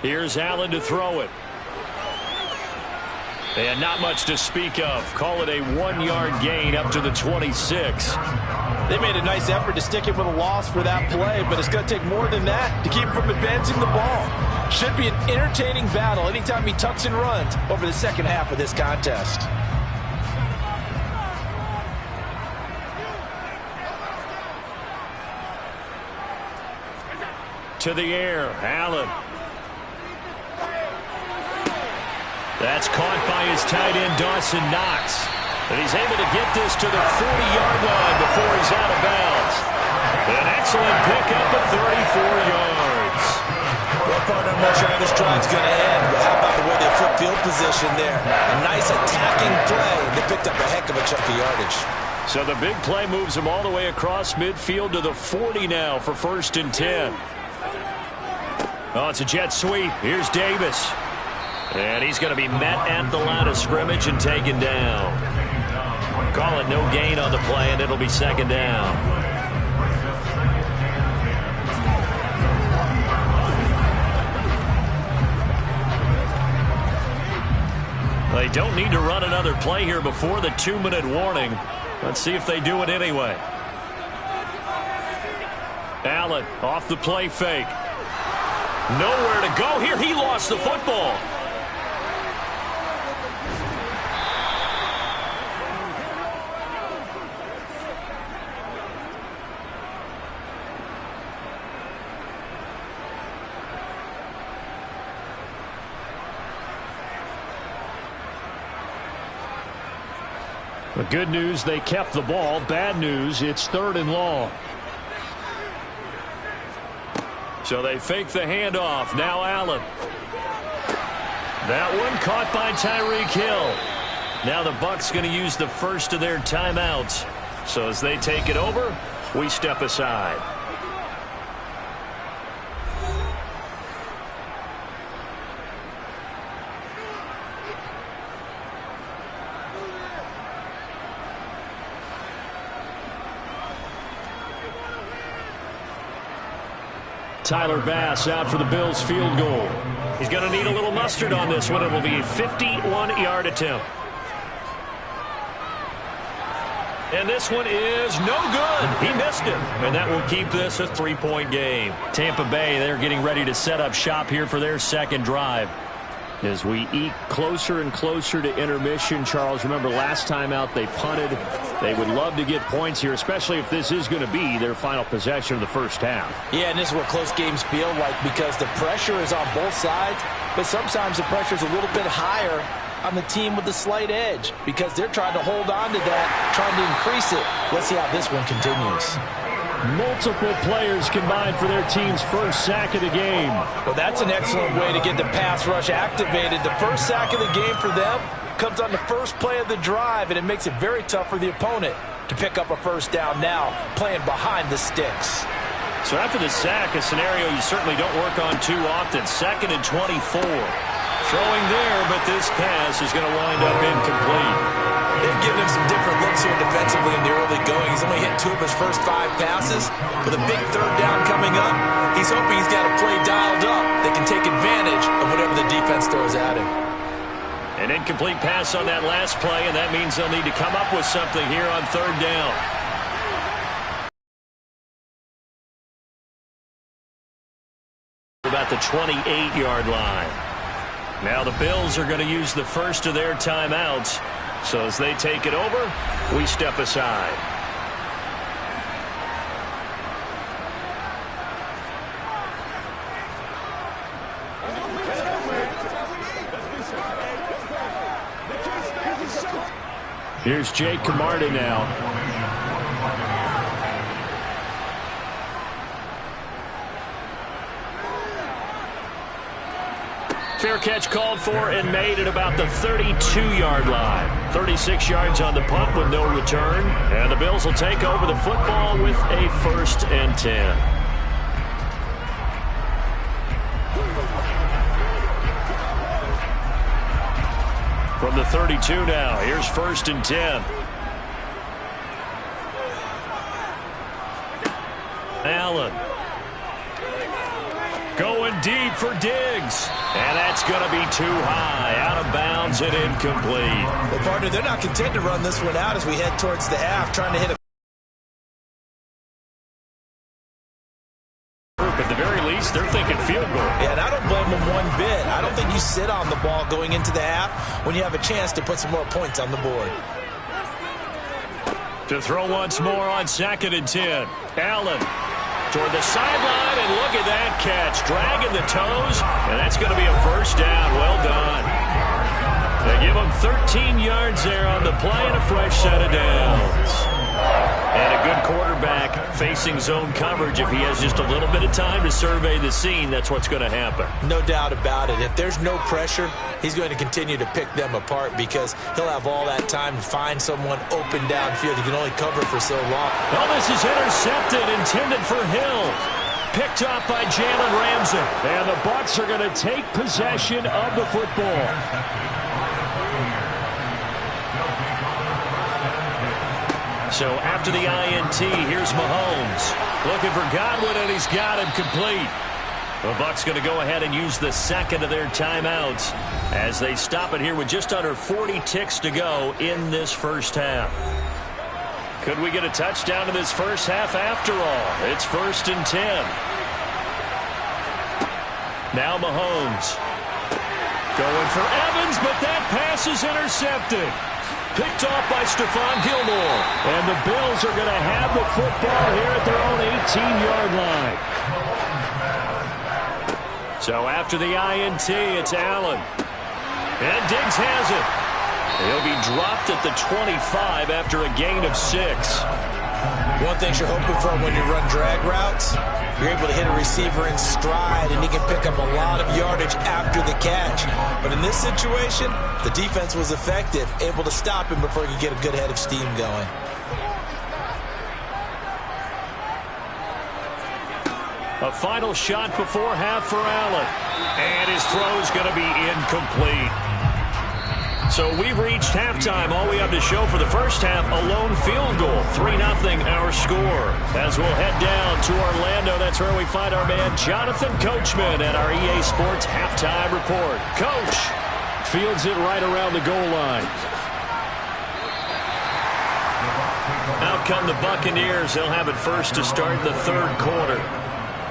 Here's Allen to throw it. And not much to speak of. Call it a 1-yard gain up to the 26. They made a nice effort to stick him with a loss for that play, but it's going to take more than that to keep him from advancing the ball. Should be an entertaining battle anytime he tucks and runs over the second half of this contest. To the air, Allen. That's caught by his tight end, Dawson Knox. And he's able to get this to the 40-yard line before he's out of bounds. An excellent pickup at 34 yards. Well, partner, I'm not sure how this drive's going to end, but how about the way they flip field position there? A nice attacking play. They picked up a heck of a chunk of yardage. So the big play moves him all the way across midfield to the 40 now for 1st and 10. Oh, it's a jet sweep. Here's Davis. And he's going to be met at the line of scrimmage and taken down. Call it no gain on the play, and it'll be 2nd down. They don't need to run another play here before the 2-minute warning. Let's see if they do it anyway. Allen off the play fake. Nowhere to go here. He lost the football. The good news, they kept the ball. Bad news, it's 3rd and long. So they fake the handoff. Now Allen. That one caught by Tyreek Hill. Now the Bucs going to use the first of their timeouts. So as they take it over, we step aside. Tyler Bass out for the Bills field goal. He's going to need a little mustard on this one. It will be a 51-yard attempt. And this one is no good. He missed it. And that will keep this a 3-point game. Tampa Bay, they're getting ready to set up shop here for their second drive. As we eke closer and closer to intermission, Charles, remember last time out they punted. They would love to get points here, especially if this is going to be their final possession of the first half. Yeah, and this is what close games feel like because the pressure is on both sides, but sometimes the pressure is a little bit higher on the team with the slight edge because they're trying to hold on to that, trying to increase it. Let's see how this one continues. Multiple players combined for their team's first sack of the game. Well, that's an excellent way to get the pass rush activated. The first sack of the game for them comes on the first play of the drive, and it makes it very tough for the opponent to pick up a first down now, playing behind the sticks. So after the sack, a scenario you certainly don't work on too often. 2nd and 24. Throwing there, but this pass is going to wind up incomplete. They've given him some different looks here defensively in the early going. He's only hit 2 of his first 5 passes. With a big 3rd down coming up, he's hoping he's got a play dialed up that can take advantage of whatever the defense throws at him. An incomplete pass on that last play, and that means they'll need to come up with something here on 3rd down. About the 28-yard line. Now the Bills are going to use the first of their timeouts. So as they take it over, we step aside. Here's Jake Camarda now. Fair catch called for and made at about the 32-yard line. 36 yards on the punt with no return. And the Bills will take over the football with a 1st and 10. From the 32 now, here's 1st and 10. Allen. Going deep for Diggs. And that's going to be too high. Out of bounds and incomplete. Well, partner, they're not content to run this one out as we head towards the half, trying to hit a... At the very least, they're thinking field goal. Yeah, and I don't blame them one bit. I don't think you sit on the ball going into the half when you have a chance to put some more points on the board. To throw once more on 2nd and 10. Allen. Toward the sideline, and look at that catch. Dragging the toes, and that's going to be a 1st down. Well done. They give him 13 yards there on the play and a fresh set of downs. And a good quarterback facing zone coverage. If he has just a little bit of time to survey the scene, that's what's going to happen. No doubt about it. If there's no pressure, he's going to continue to pick them apart because he'll have all that time to find someone open downfield. He can only cover for so long. Well, this is intercepted, intended for Hill. Picked up by Jalen Ramsey. And the Bucs are going to take possession of the football. So after the INT, here's Mahomes. Looking for Godwin, and he's got him complete. The Bucs going to go ahead and use the 2nd of their timeouts as they stop it here with just under 40 ticks to go in this first half. Could we get a touchdown in this first half after all? It's 1st and 10. Now Mahomes. Going for Evans, but that pass is intercepted. Picked off by Stephon Gilmore. And the Bills are going to have the football here at their own 18-yard line. So after the INT, it's Allen. And Diggs has it. He'll be dropped at the 25 after a gain of 6. One thing you're hoping for when you run drag routes, you're able to hit a receiver in stride, and he can pick up a lot of yardage after the catch. But in this situation, the defense was effective, able to stop him before he could get a good head of steam going. A final shot before half for Allen. And his throw's going to be incomplete. So we've reached halftime. All we have to show for the first half, a lone field goal. 3-0 our score. As we'll head down to Orlando, that's where we find our man Jonathan Coachman at our EA Sports Halftime Report. Coach fields it right around the goal line. Out come the Buccaneers. They'll have it first to start the third quarter.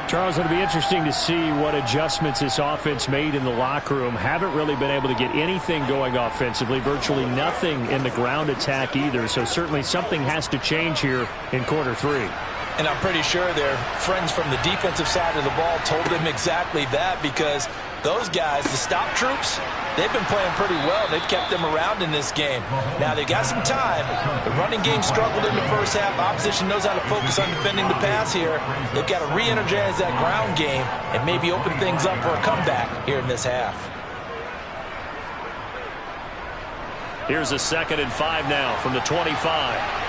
Charles, it'll be interesting to see what adjustments this offense made in the locker room. Haven't really been able to get anything going offensively, virtually nothing in the ground attack either. So certainly something has to change here in quarter 3. And I'm pretty sure their friends from the defensive side of the ball told them exactly that, because those guys, the stop troops, they've been playing pretty well. They've kept them around in this game. Now, they got some time. The running game struggled in the first half. Opposition knows how to focus on defending the pass here. They've got to re-energize that ground game and maybe open things up for a comeback here in this half. Here's a 2nd and 5 now from the 25.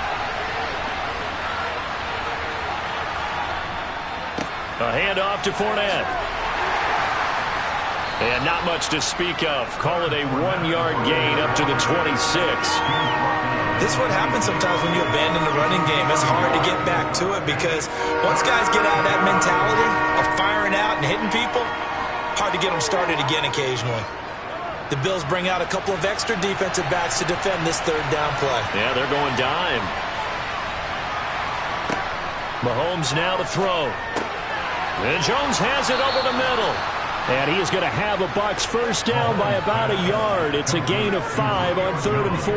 A handoff to Fournette. And not much to speak of. Call it a 1-yard gain up to the 26. This is what happens sometimes when you abandon the running game. It's hard to get back to it, because once guys get out of that mentality of firing out and hitting people, hard to get them started again occasionally. The Bills bring out a couple of extra defensive backs to defend this third down play. Yeah, they're going dime. Mahomes now to throw. And Jones has it over the middle. And he is going to have a Bucs first down by about a yard. It's a gain of 5 on 3rd and 4.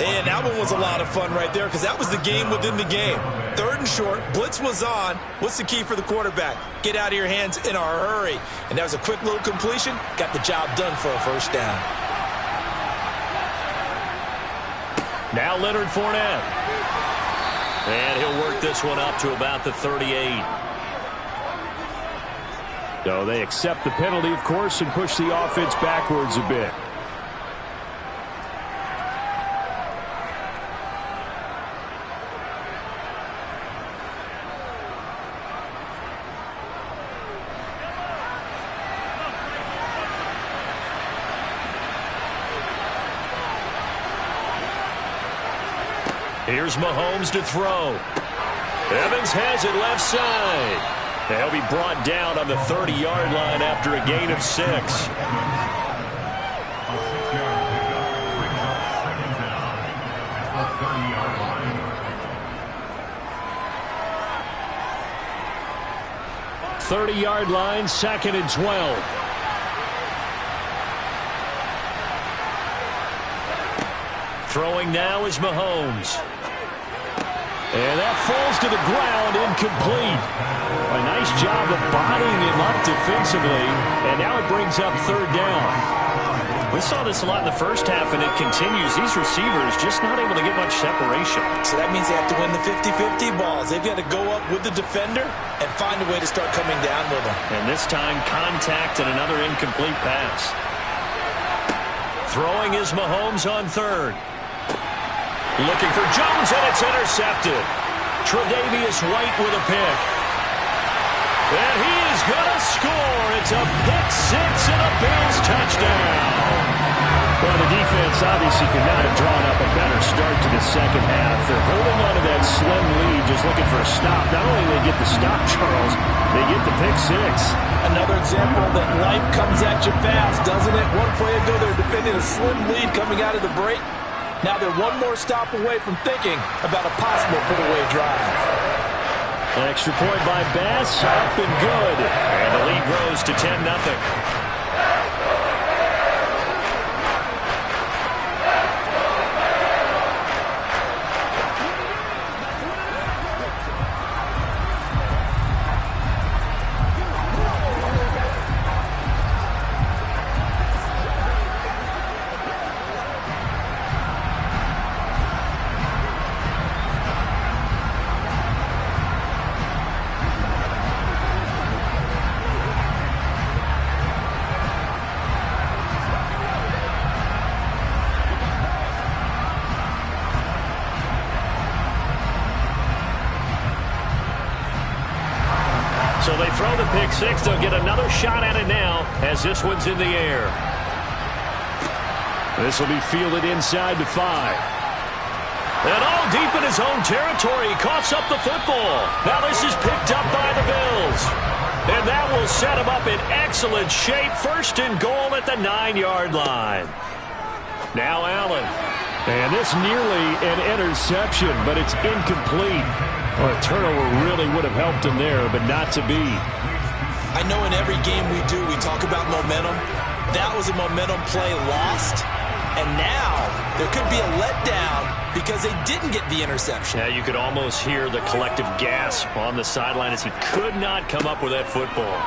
And that one was a lot of fun right there, because that was the game within the game. 3rd and short, blitz was on. What's the key for the quarterback? Get out of your hands in a hurry. And that was a quick little completion. Got the job done for a first down. Now Leonard Fournette. And he'll work this one up to about the 38. So they accept the penalty, of course, and push the offense backwards a bit. Here's Mahomes to throw. Evans has it left side. They'll be brought down on the 30-yard line after a gain of 6. A 30-yard line, 2nd and 12. Throwing now is Mahomes. And that falls to the ground, incomplete. A nice job of bodying him up defensively, and now it brings up 3rd down. We saw this a lot in the first half, and it continues. These receivers just not able to get much separation. So that means they have to win the 50-50 balls. They've got to go up with the defender and find a way to start coming down with them. And this time, contact and another incomplete pass. Throwing is Mahomes on 3rd. Looking for Jones, and it's intercepted. Tre'Davious White with a pick. And he is going to score. It's a pick 6 and a Bills touchdown. Well, the defense obviously could not have drawn up a better start to the second half. They're holding on to that slim lead, just looking for a stop. Not only do they get the stop, Charles, they get the pick 6. Another example that life comes at you fast, doesn't it? One play ago, they're defending a slim lead coming out of the break. Now they're one more stop away from thinking about a possible put-away drive. An extra point by Bass, up and good. And the lead grows to 10-0. throw the pick six. They'll get another shot at it now as this one's in the air. This will be fielded inside the 5. And all deep in his own territory. He coughs up the football. Now this is picked up by the Bills. And that will set him up in excellent shape. First and goal at the 9-yard line. Now Allen. And this nearly an interception, but it's incomplete. Well, a turnover really would have helped him there, but not to be. I know in every game we do, we talk about momentum. That was a momentum play lost. And now there could be a letdown because they didn't get the interception. Yeah, you could almost hear the collective gasp on the sideline as he could not come up with that football.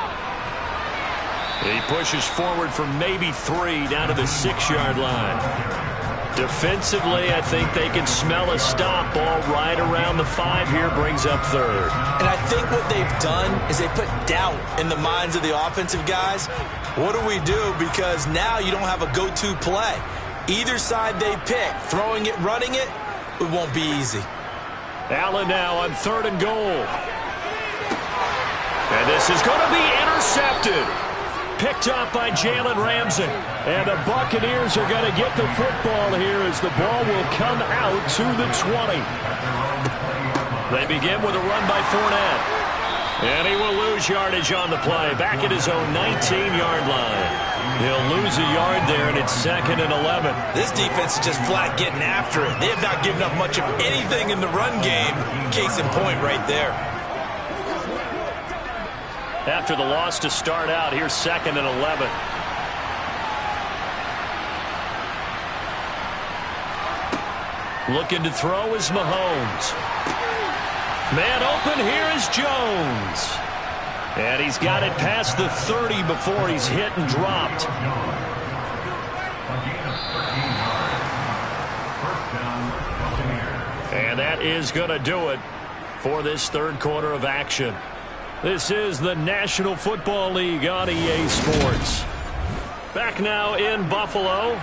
He pushes forward for maybe 3 down to the 6-yard line. Defensively, I think they can smell a stop. Ball right around the 5 here, brings up 3rd. And I think what they've done is they put doubt in the minds of the offensive guys. What do we do? Because now you don't have a go-to play. Either side they pick, throwing it, running it, it won't be easy. Allen now on 3rd and goal. And this is going to be intercepted. Picked up by Jalen Ramsey. And the Buccaneers are going to get the football here as the ball will come out to the 20. They begin with a run by Fournette. And he will lose yardage on the play. Back at his own 19-yard line. He'll lose a yard there, and it's 2nd and 11. This defense is just flat getting after it. They have not given up much of anything in the run game. Case in point right there. After the loss to start out, here's 2nd and 11. Looking to throw is Mahomes. Man open, here is Jones. And he's got it past the 30 before he's hit and dropped. And that is going to do it for this 3rd quarter of action. This is the National Football League on EA Sports. Back now in Buffalo.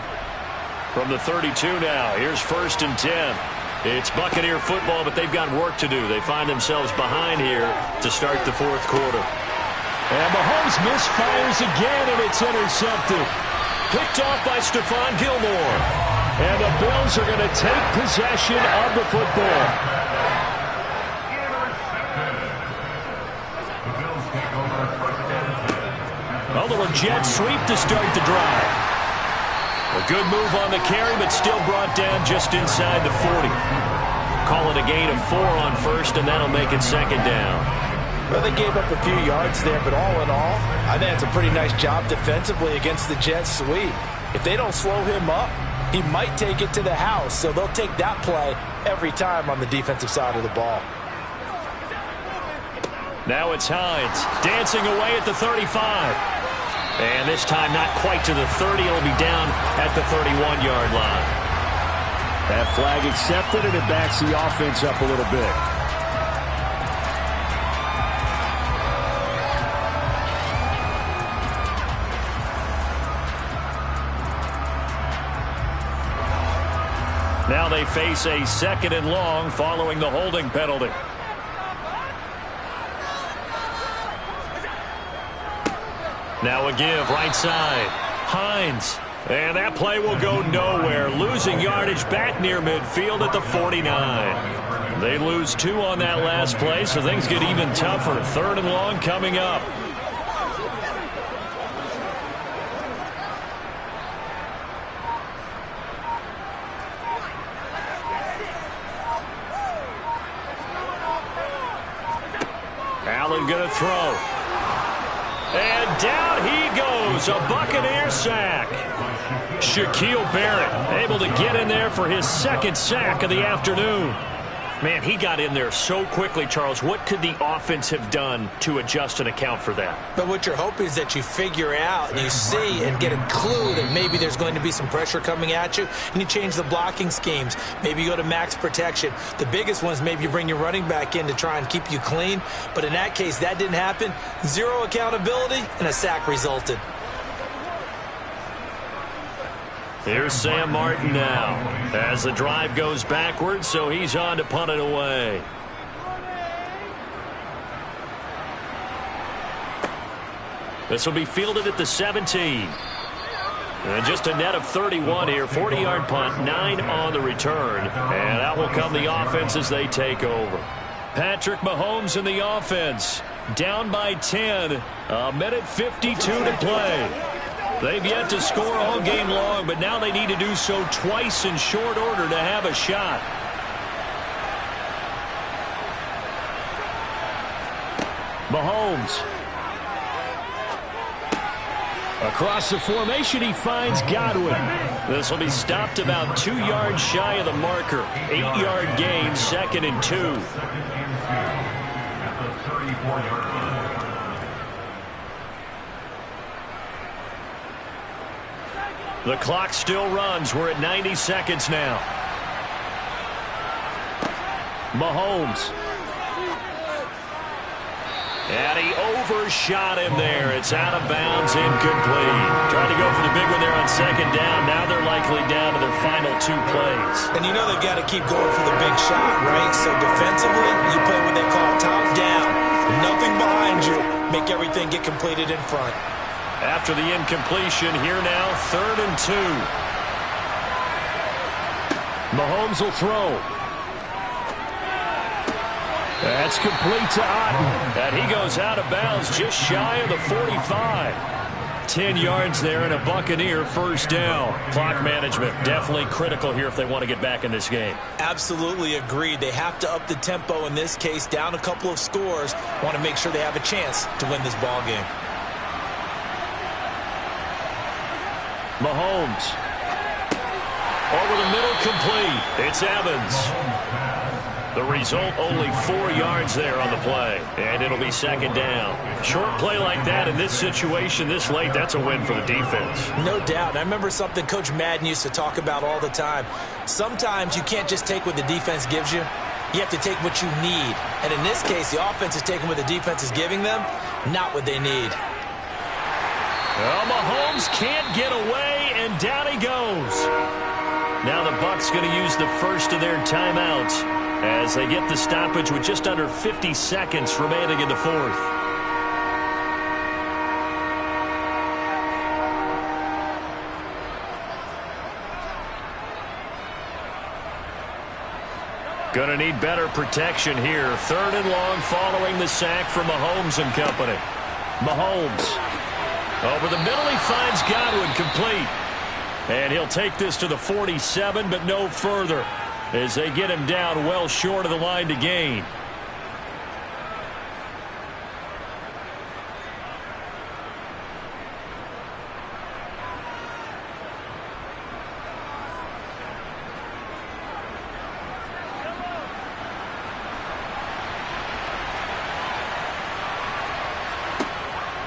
From the 32 now, here's 1st and 10. It's Buccaneer football, but they've got work to do. They find themselves behind here to start the 4th quarter. And Mahomes misfires again, and it's intercepted. Picked off by Stephon Gilmore. And the Bills are going to take possession of the football. A little jet sweep to start the drive. A good move on the carry, but still brought down just inside the 40. Call it a gain of 4 on 1st, and that'll make it 2nd down. Well, they gave up a few yards there, but all in all, I think it's a pretty nice job defensively against the jet sweep. If they don't slow him up, he might take it to the house, so they'll take that play every time on the defensive side of the ball. Now it's Hines dancing away at the 35. And this time not quite to the 30. It'll be down at the 31-yard line. That flag accepted, and it backs the offense up a little bit. Now they face a 2nd and long following the holding penalty. Now a give, right side. Hines. And that play will go nowhere. Losing yardage back near midfield at the 49. They lose 2 on that last play, so things get even tougher. 3rd and long coming up. Allen going to throw. And down he goes. A Buccaneer sack. Shaquille Barrett able to get in there for his 2nd sack of the afternoon. Man, he got in there so quickly, Charles. What could the offense have done to adjust and account for that? But what you're hoping is that you figure out and you see and get a clue that maybe there's going to be some pressure coming at you, and you change the blocking schemes. Maybe you go to max protection. The biggest one is maybe you bring your running back in to try and keep you clean. But in that case, that didn't happen. 0 accountability, and a sack resulted. Here's Sam Martin now as the drive goes backwards, so he's on to punt it away. This will be fielded at the 17. And just a net of 31 here. 40-yard punt, 9 on the return. And out will come the offense as they take over. Patrick Mahomes in the offense. Down by 10. A minute 52 to play. They've yet to score all game long, but now they need to do so twice in short order to have a shot. Mahomes. Across the formation, he finds Godwin. This will be stopped about 2 yards shy of the marker. 8-yard gain, 2nd and 2. At the 34-yard line. The clock still runs. We're at 90 seconds now. Mahomes. And he overshot him there. It's out of bounds, incomplete. Tried to go for the big one there on 2nd down. Now they're likely down to their final 2 plays. And you know they've got to keep going for the big shot, right? So defensively, you play what they call top down. Nothing behind you. Make everything get completed in front. After the incompletion, here now, 3rd and 2. Mahomes will throw. That's complete to Otten. And he goes out of bounds just shy of the 45. 10 yards there and a Buccaneer first down. Clock management definitely critical here if they want to get back in this game. Absolutely agreed. They have to up the tempo in this case. Down a couple of scores. Want to make sure they have a chance to win this ball game. Mahomes. Over the middle, complete. It's Evans. The result, only 4 yards there on the play. And it'll be 2nd down. Short play like that in this situation this late, that's a win for the defense. No doubt. I remember something Coach Madden used to talk about all the time. Sometimes you can't just take what the defense gives you. You have to take what you need. And in this case, the offense is taking what the defense is giving them, not what they need. Well, Mahomes can't get away, and down he goes. Now the Bucs going to use the first of their timeouts as they get the stoppage with just under 50 seconds remaining in the 4th. Going to need better protection here. 3rd and long following the sack from Mahomes and company. Mahomes. Over the middle, he finds Godwin, complete. And he'll take this to the 47, but no further as they get him down well short of the line to gain.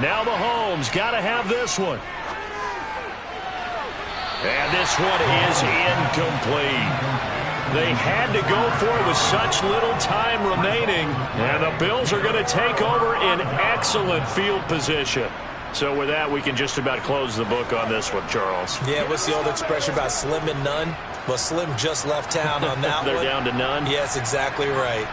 Now Mahomes got to have this one. And this one is incomplete. They had to go for it with such little time remaining. And the Bills are going to take over in excellent field position. So with that, we can just about close the book on this one, Charles. Yeah, what's the old expression about slim and none? Well, Slim just left town on that They're one. down to none? Yes, exactly right.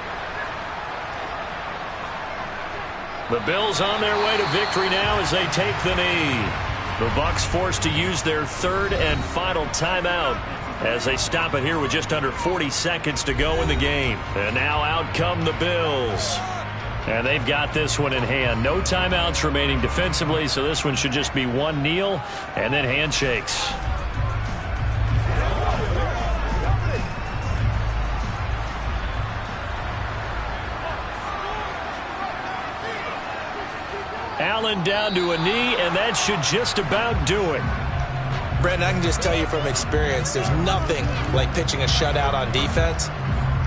The Bills on their way to victory now as they take the knee. The Bucs forced to use their 3rd and final timeout as they stop it here with just under 40 seconds to go in the game. And now out come the Bills. And they've got this one in hand. No timeouts remaining defensively, so this one should just be one kneel and then handshakes. Allen down to a knee, and that should just about do it. Brent, I can just tell you from experience, there's nothing like pitching a shutout on defense,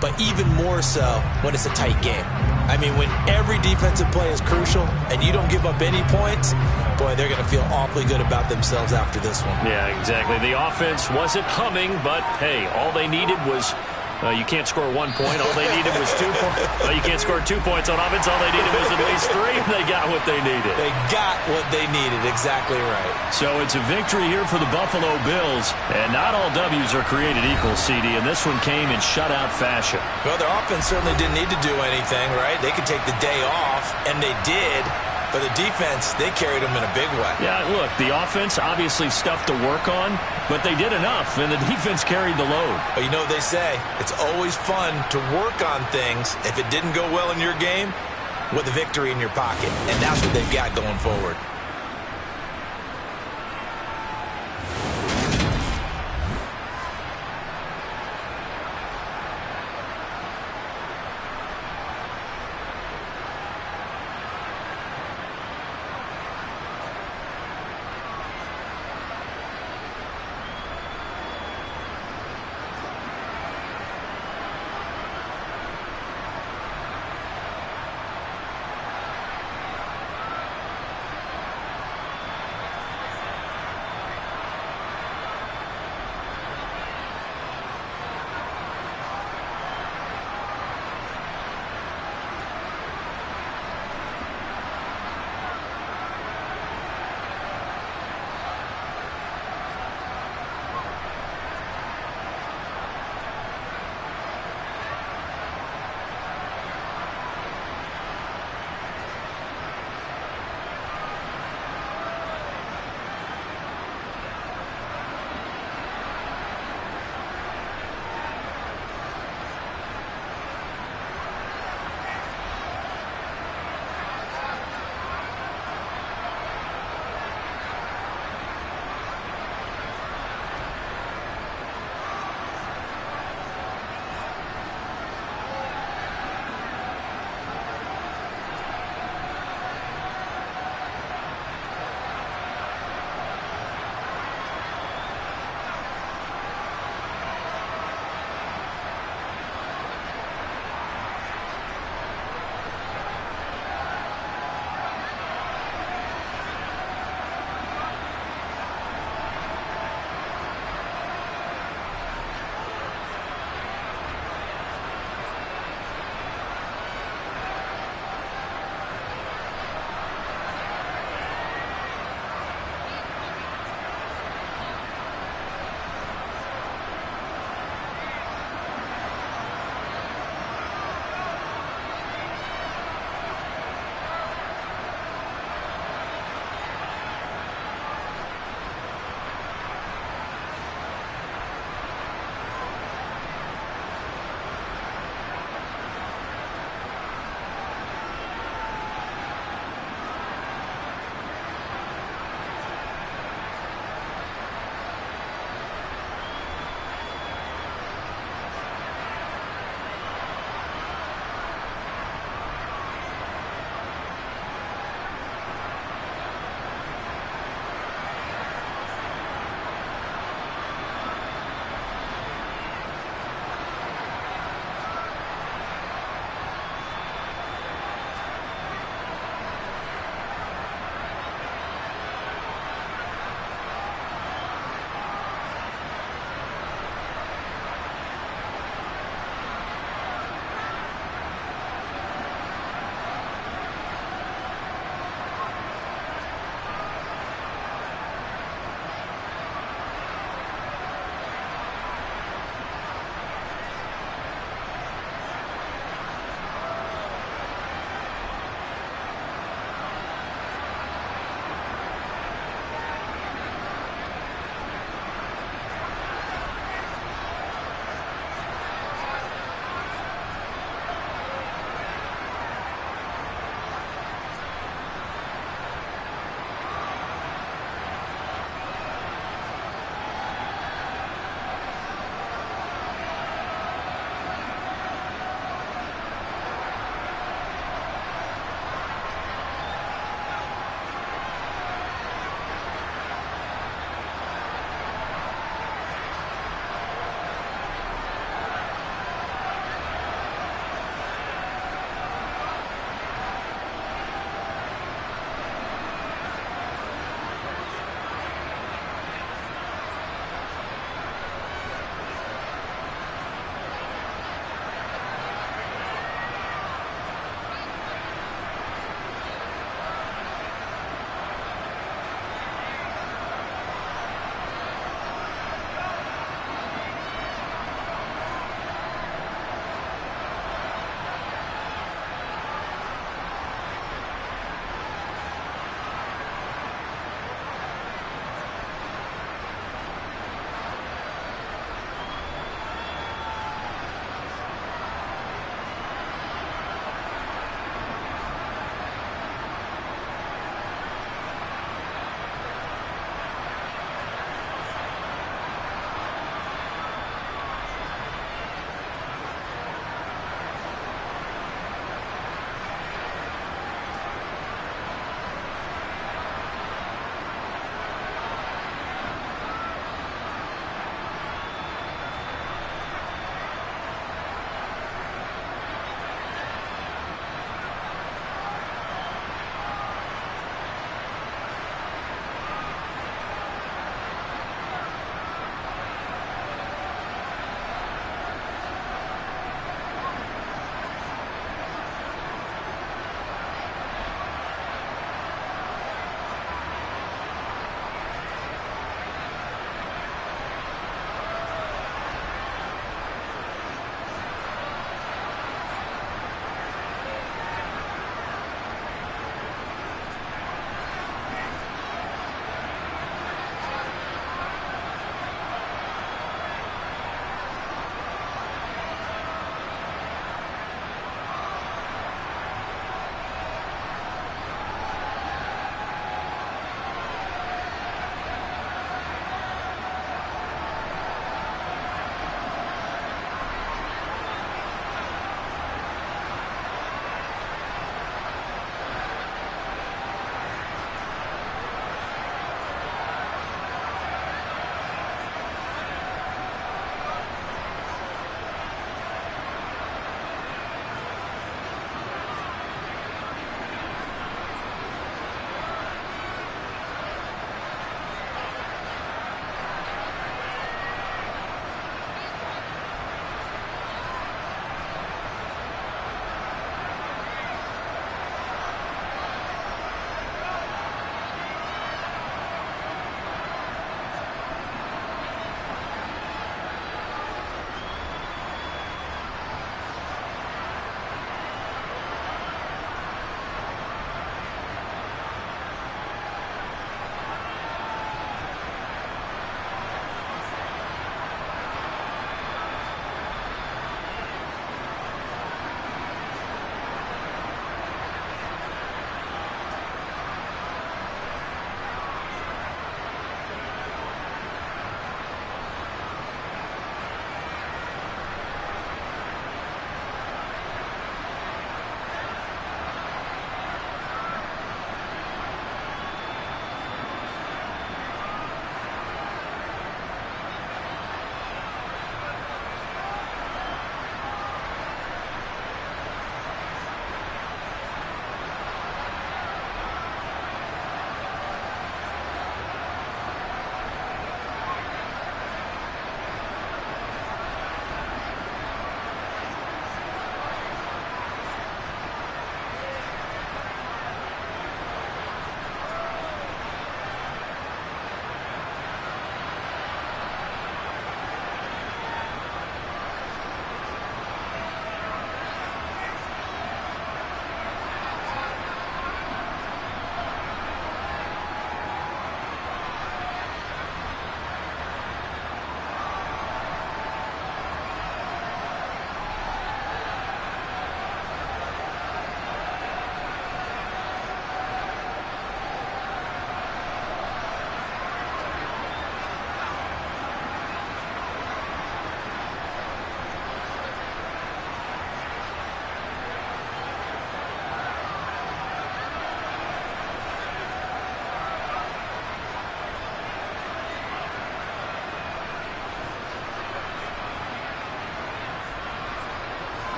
but even more so when it's a tight game. I mean, when every defensive play is crucial and you don't give up any points, boy, they're going to feel awfully good about themselves after this one. Yeah, exactly. The offense wasn't humming, but, hey, all they needed was you can't score 1 point. All they needed was 2 points. You can't score 2 points on offense. All they needed was at least 3. They got what they needed. They got what they needed. Exactly right. So it's a victory here for the Buffalo Bills. And not all W's are created equal, CD. And this one came in shutout fashion. Well, their offense certainly didn't need to do anything, right? They could take the day off, and they did. But the defense, they carried them in a big way. Yeah, look, the offense obviously stuff to work on, but they did enough, and the defense carried the load. But you know what they say, it's always fun to work on things if it didn't go well in your game with a victory in your pocket. And that's what they've got going forward.